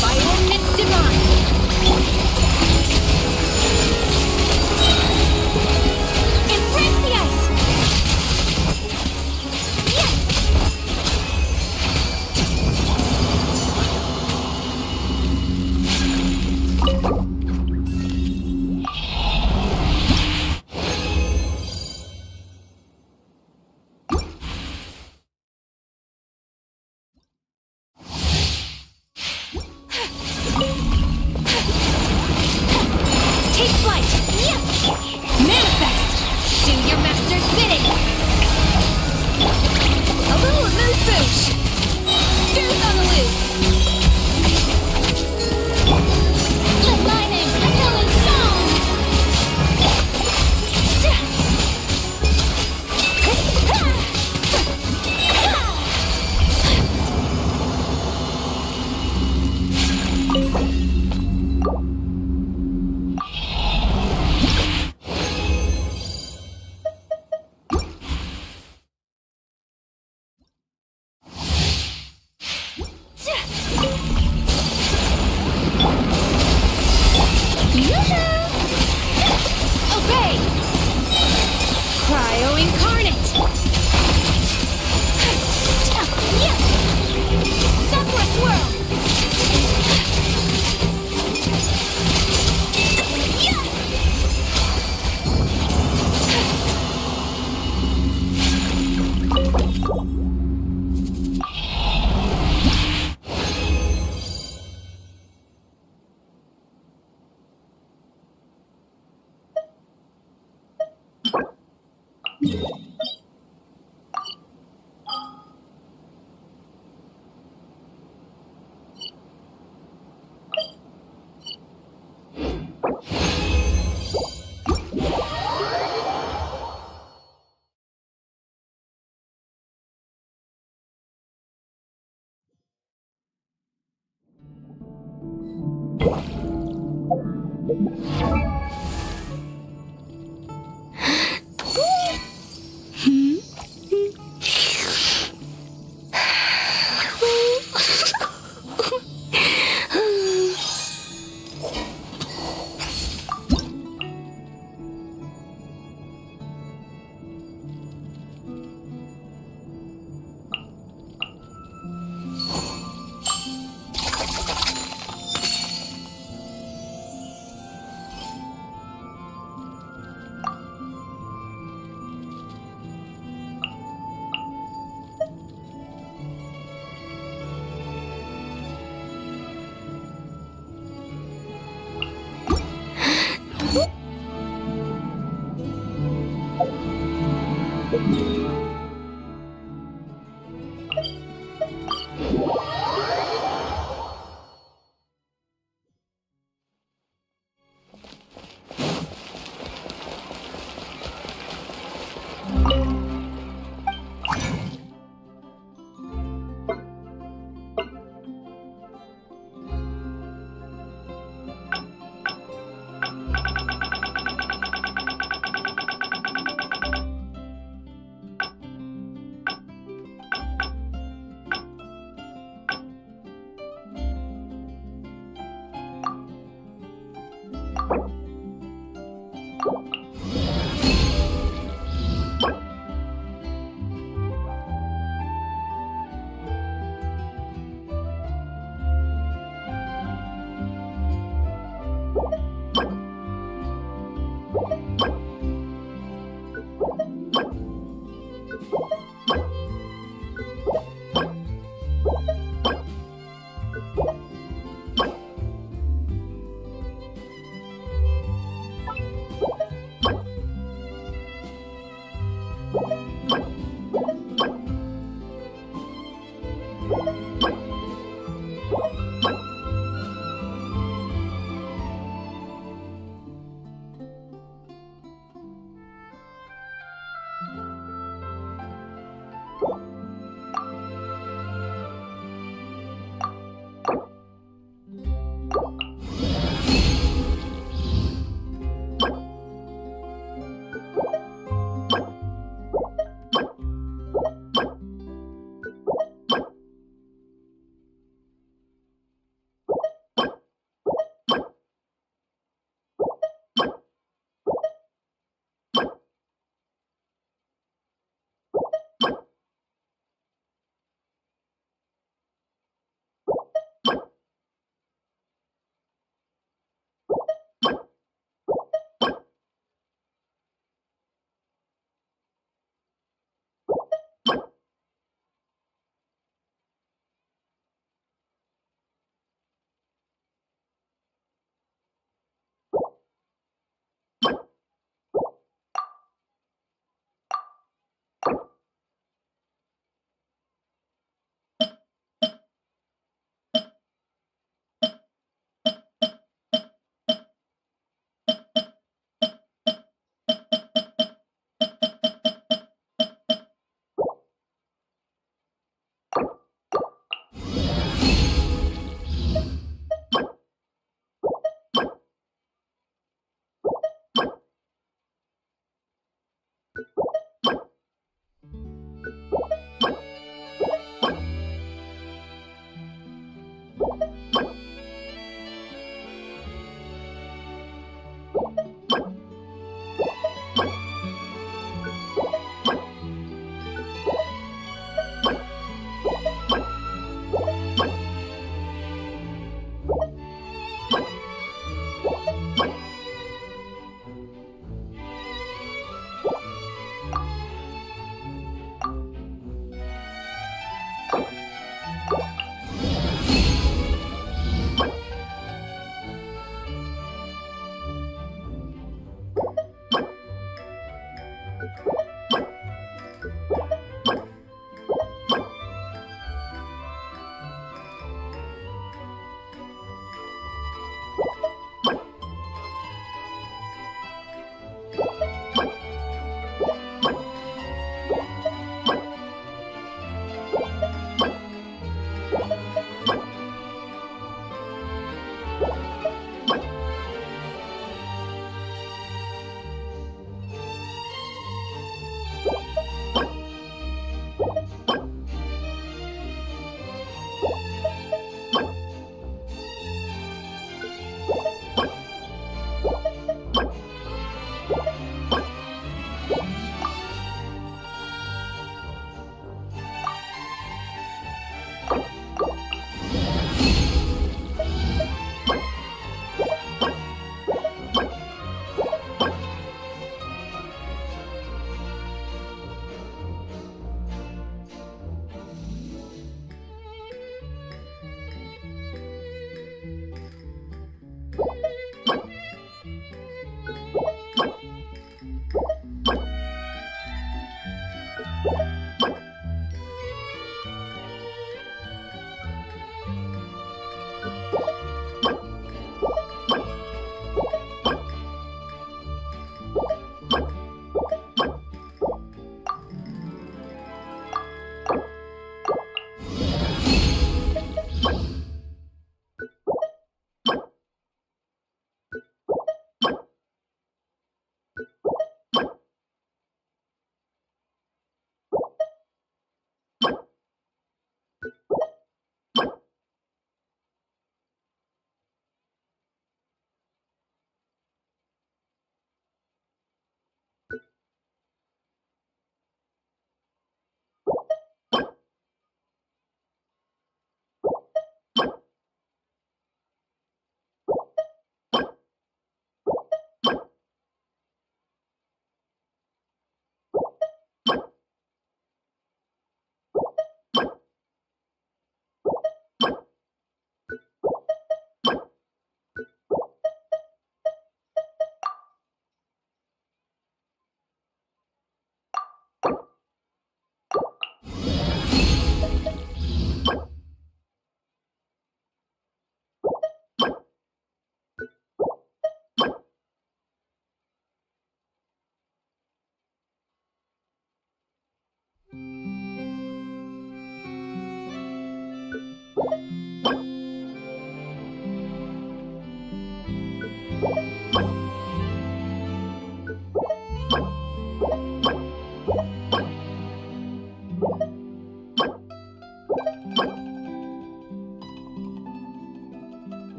Fire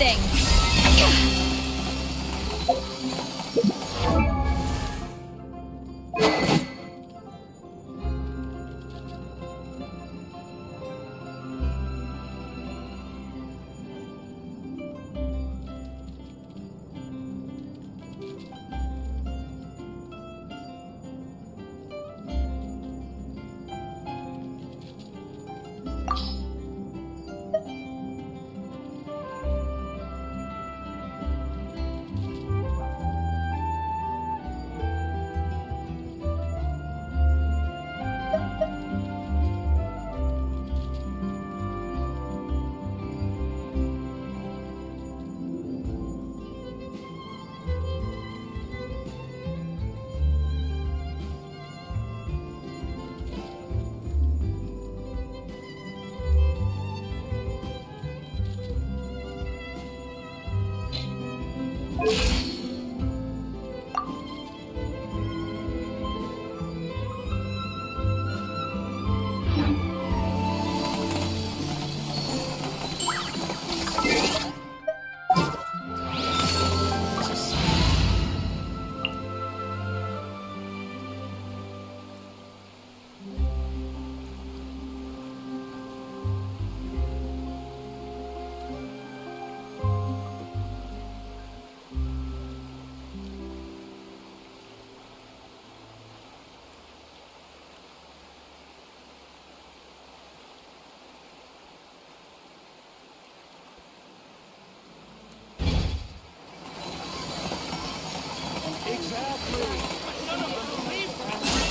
thing.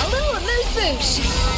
A little mood boost.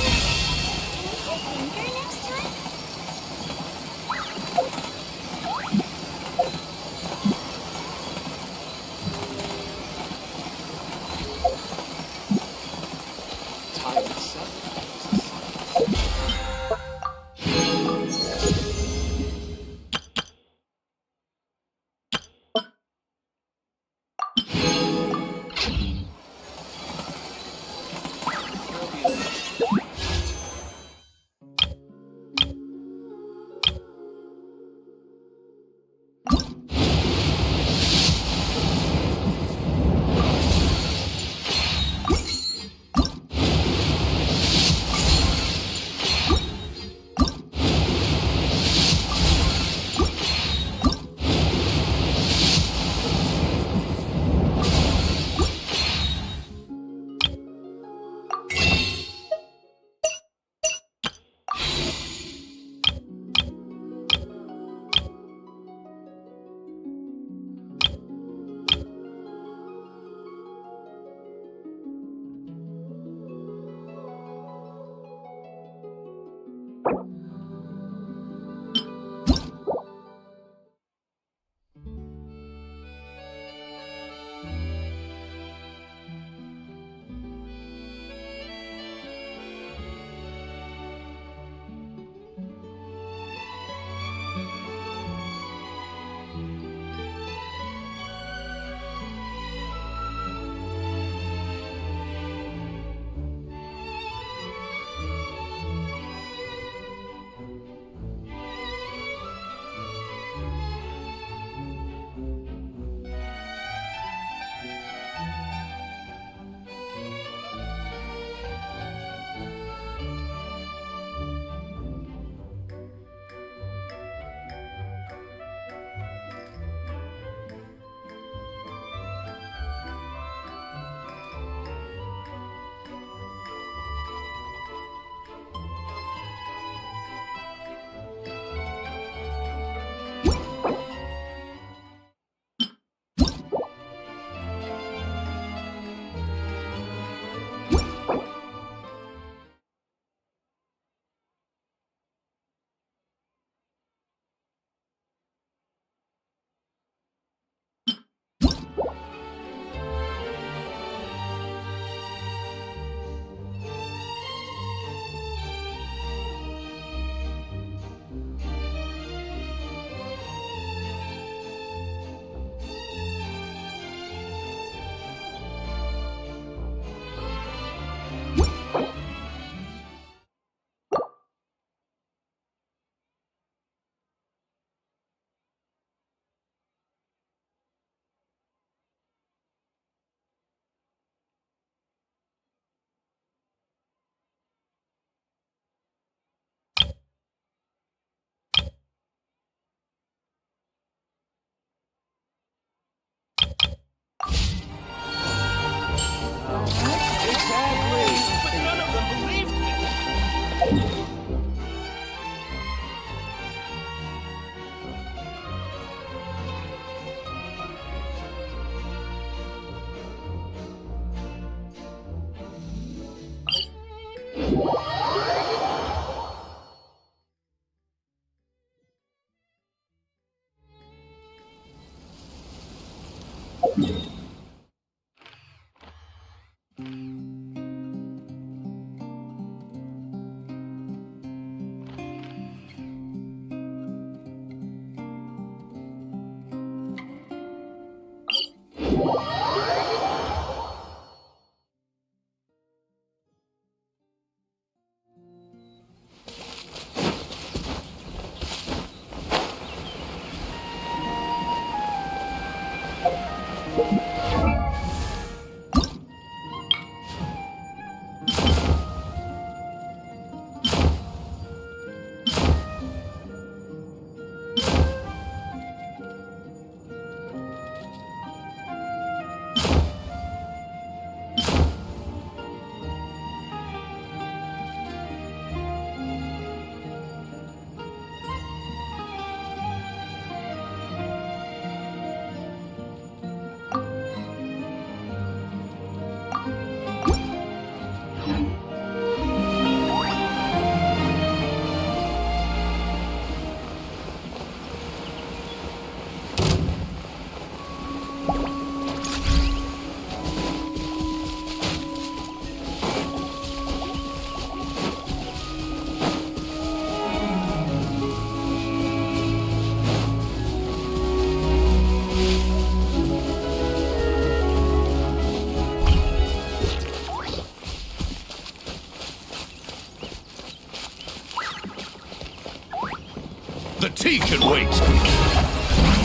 The tea can wait!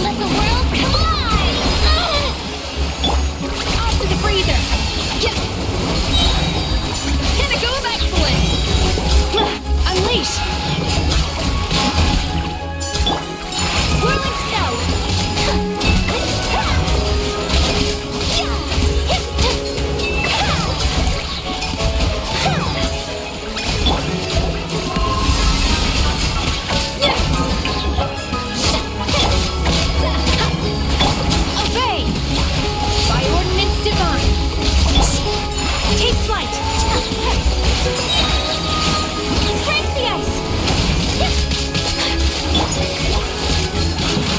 Let the world collide! Off to the freezer! Get... Pinnacle of excellence! Unleash! Whirling snow! Obey! By ordinance divine! Take flight! Break the ice!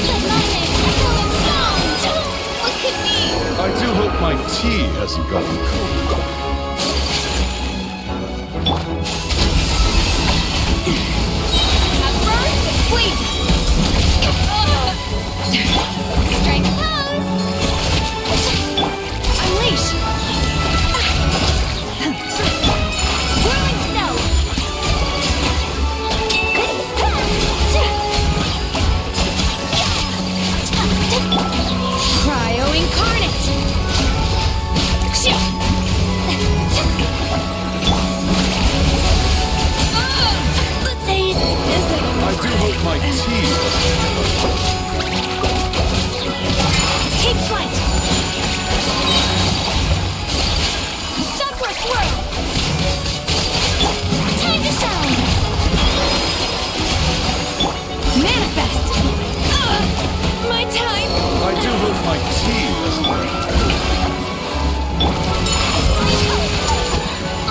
Let my name echo in sound! Look at me! I do hope my tea hasn't gotten cold. At first, sleep! Strength pose! Unleash! Whirling snow! Cryo incarnate! The taste isn't... I do hope my tea Take flight! Supra swirl! Time to shine! Manifest! My time! I do hope my tea hasn't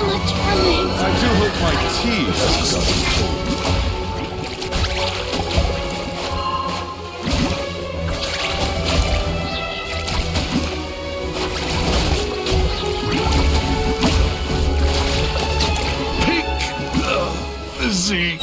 Much remains. I do hope my tea hasn't gotten cold. Physique.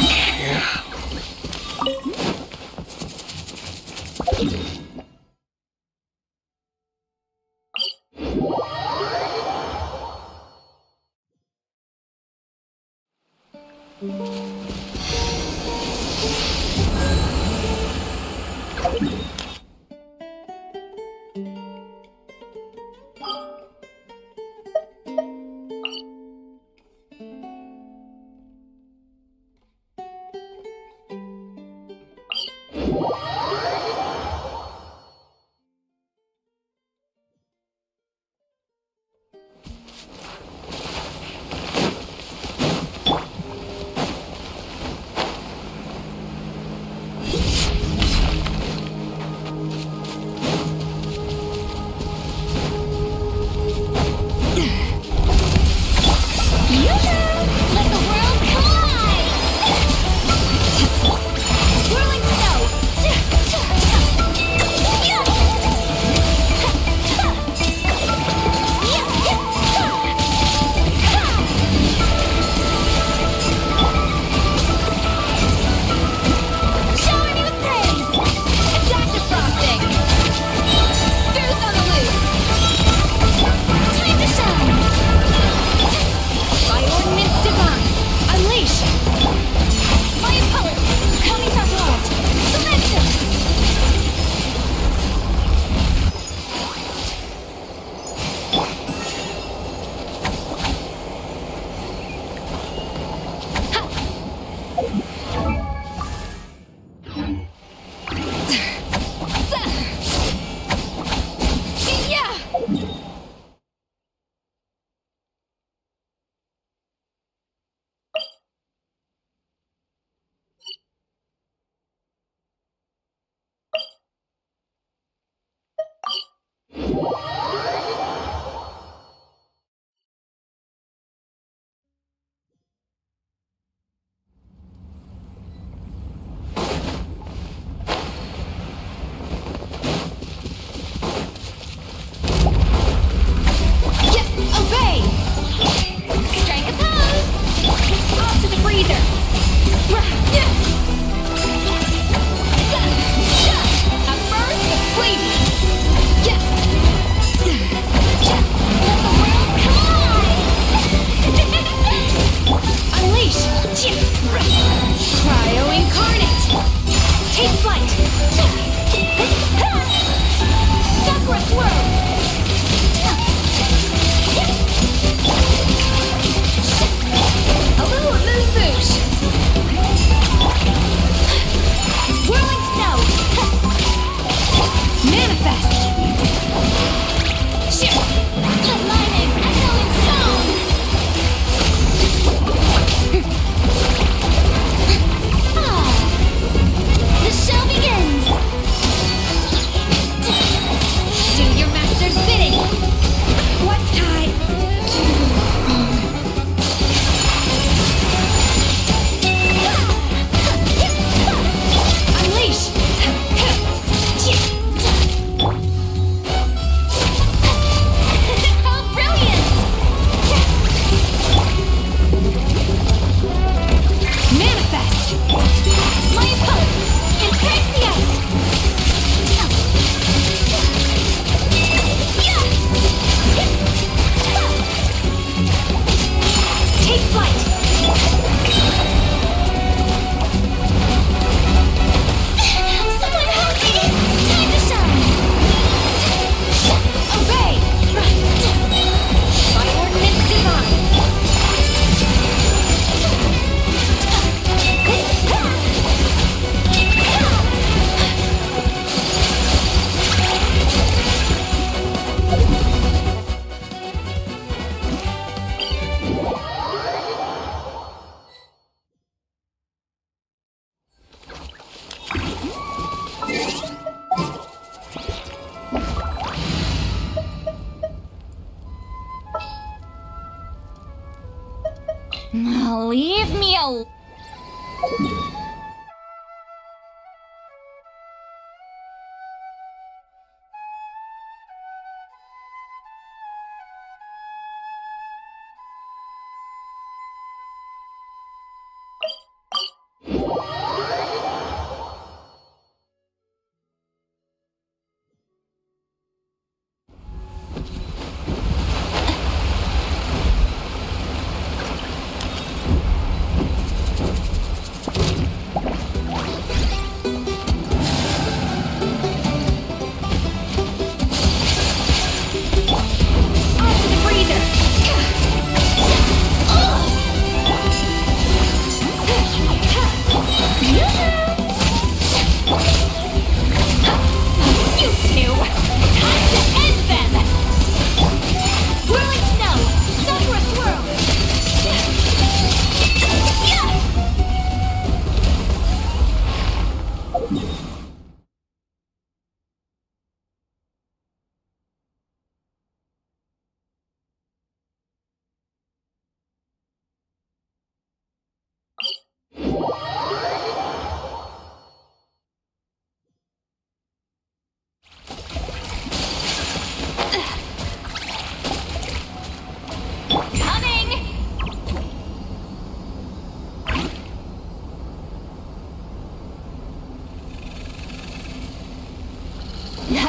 Leave me alone.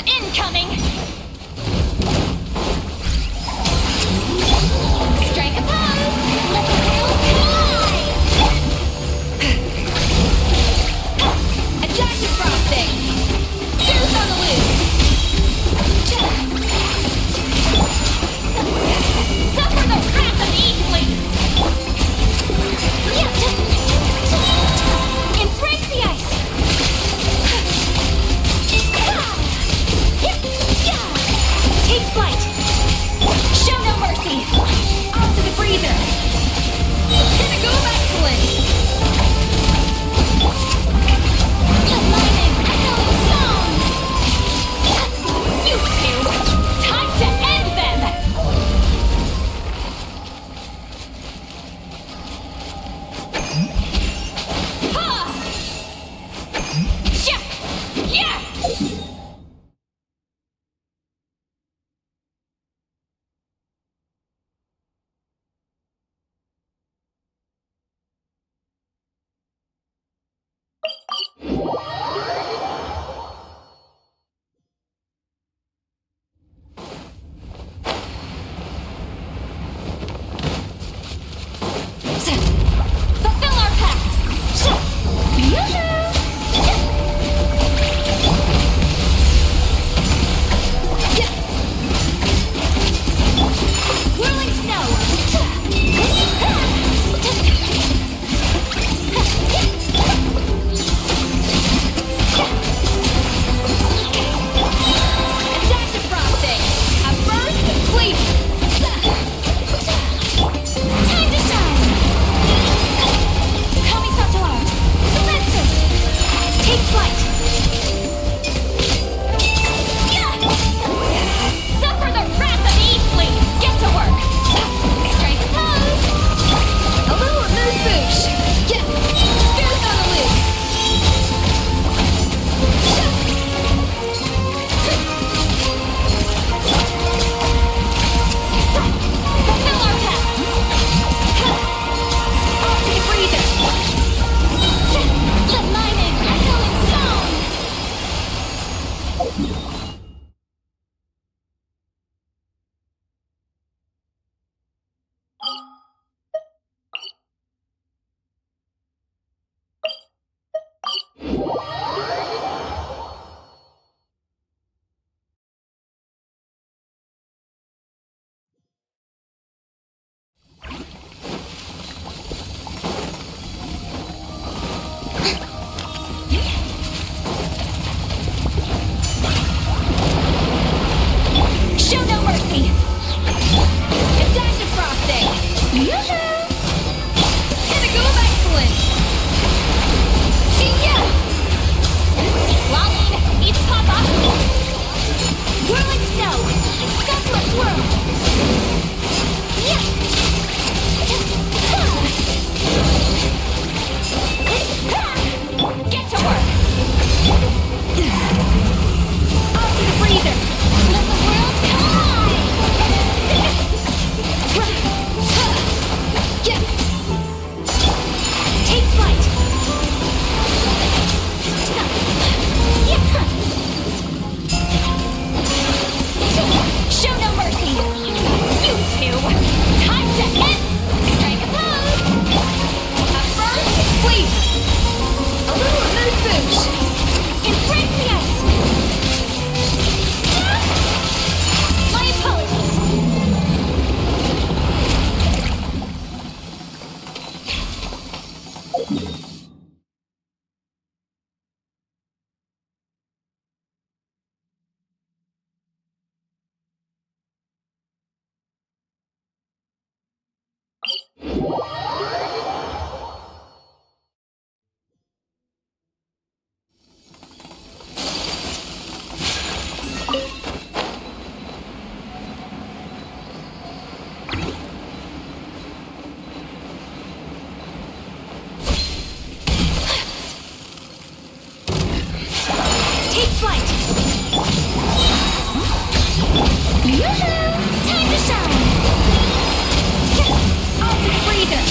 Incoming! Strike a pose! Let the world collide! Attack the frosting! Fierce on the loose! Suffer the wrath of Eatly! Embrace the ice! Take flight! Show no mercy! Onto the breather! Pinnacle of excellence! Aligning echoing song! You two! Time to end them! Ha! Yeah! Yeah! Fulfill our pact! Whirling snow! Attack the frosting! A burst of fleeting! Time to shine! Kami-Satoar! Silencer! Take flight! Suffer the wrath of Eatly! Get to work! Strike a pose! A little mood boosh! Fierce on the loose! Fulfill our pact! Onto the breather! Let mine in echoing song! Show no mercy! Attack the frosting! Pinnacle of excellence! Lolling! Eat Papa! Whirling snow! Senseless swirl! Take flight! Yoo-hoo! Time to shine! Ultimate breather!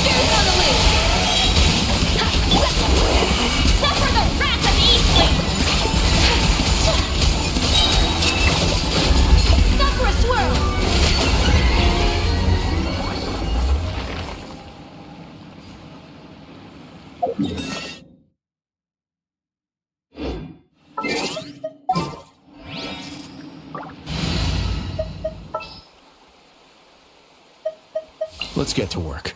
There's no to lose! Suffer the wrath of Eastling! Suffer a swirl! Let's get to work.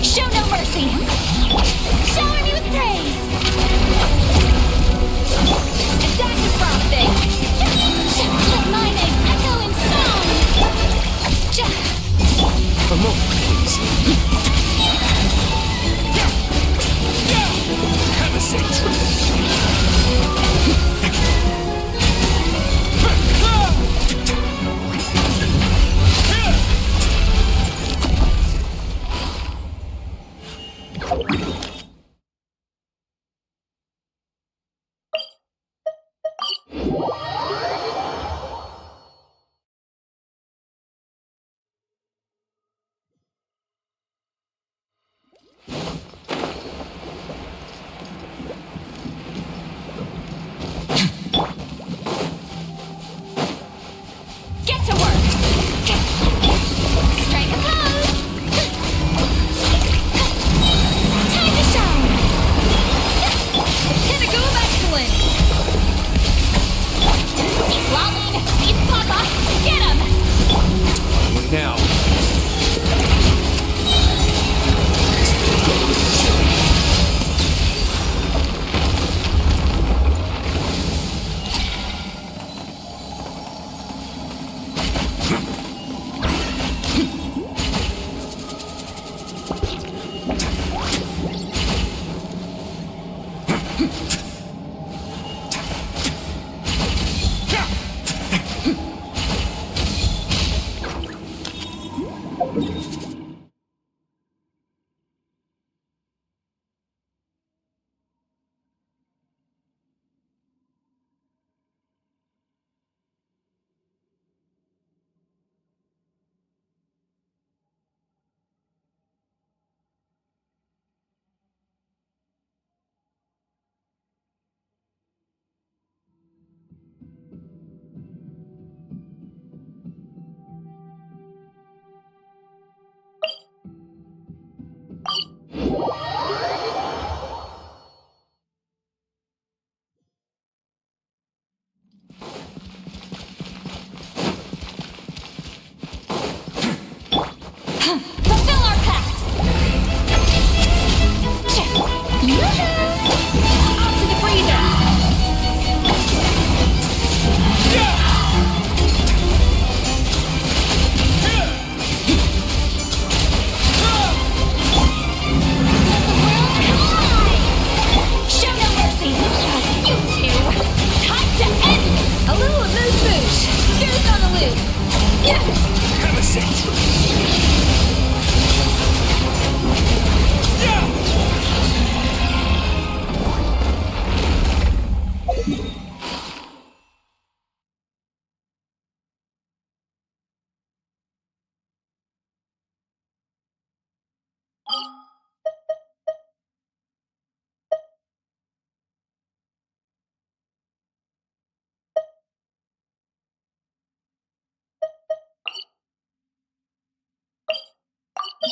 Show no mercy! Shower me with praise! Attack the frosting! Let my name echo in song! A moment, please. Have a safe trip. Get to work! Strike a pose! Time to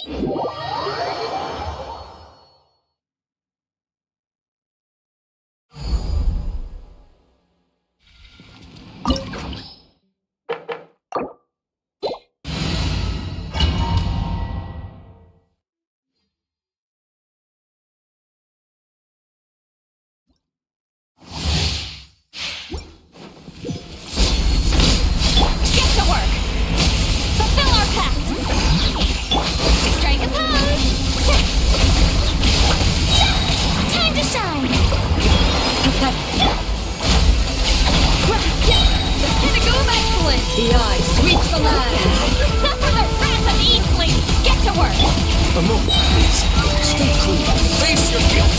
Get to work! Fulfill our pact! Strike a pose! Time to shine! Pinnacle of excellence! The eye sweeps the land! Suffer the wrath of Eastling! Get to work! A moment, please. Stay cool. Face your guilt.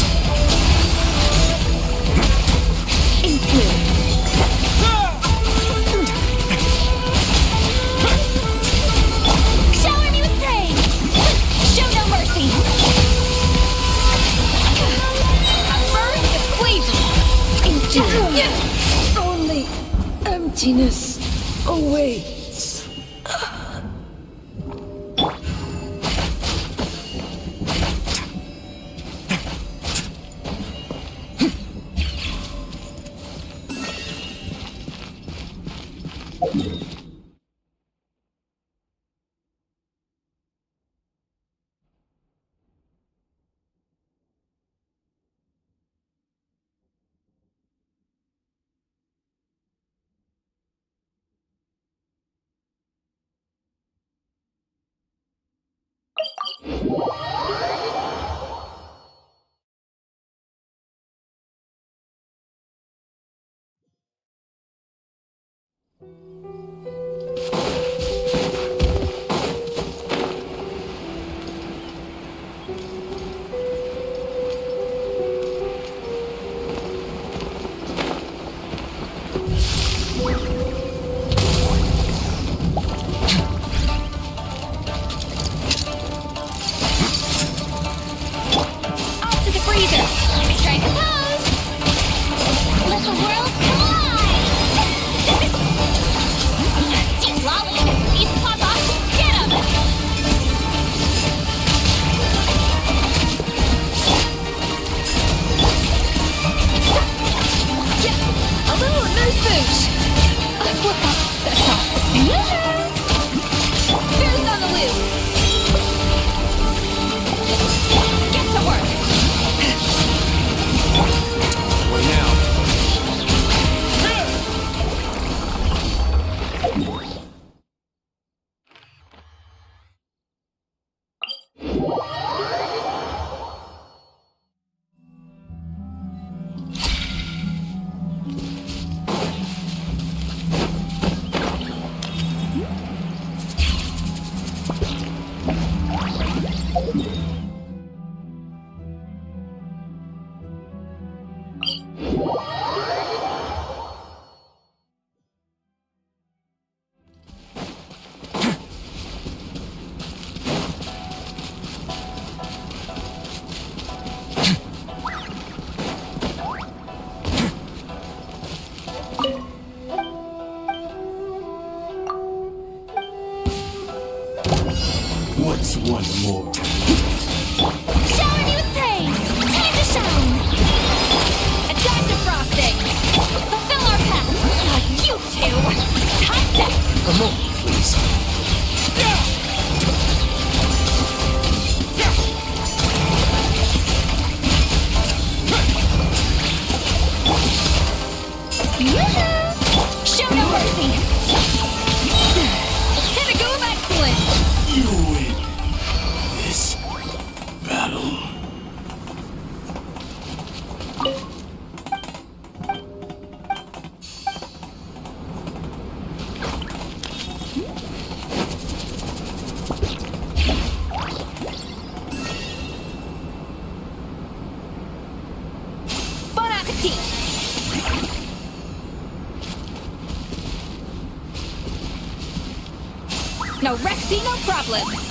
Influence! Shower me with praise! Show no mercy! A burst of flavor! Only emptiness awaits. Off to the freezer! Strike a pose! Let the world collide! See lava and these pop off! Get 'em! Yeah, a little nurse boosh! What the? That's all. Who's on the loose? Get to work! What now? What's one more? Shower me with praise! Time to shine! A dive to frosting! Fulfill our pact! You two! Time to... A moment, please. Show no mercy! Pinnacle of excellence! You win this battle. Bon appetit! No recipe, no problem!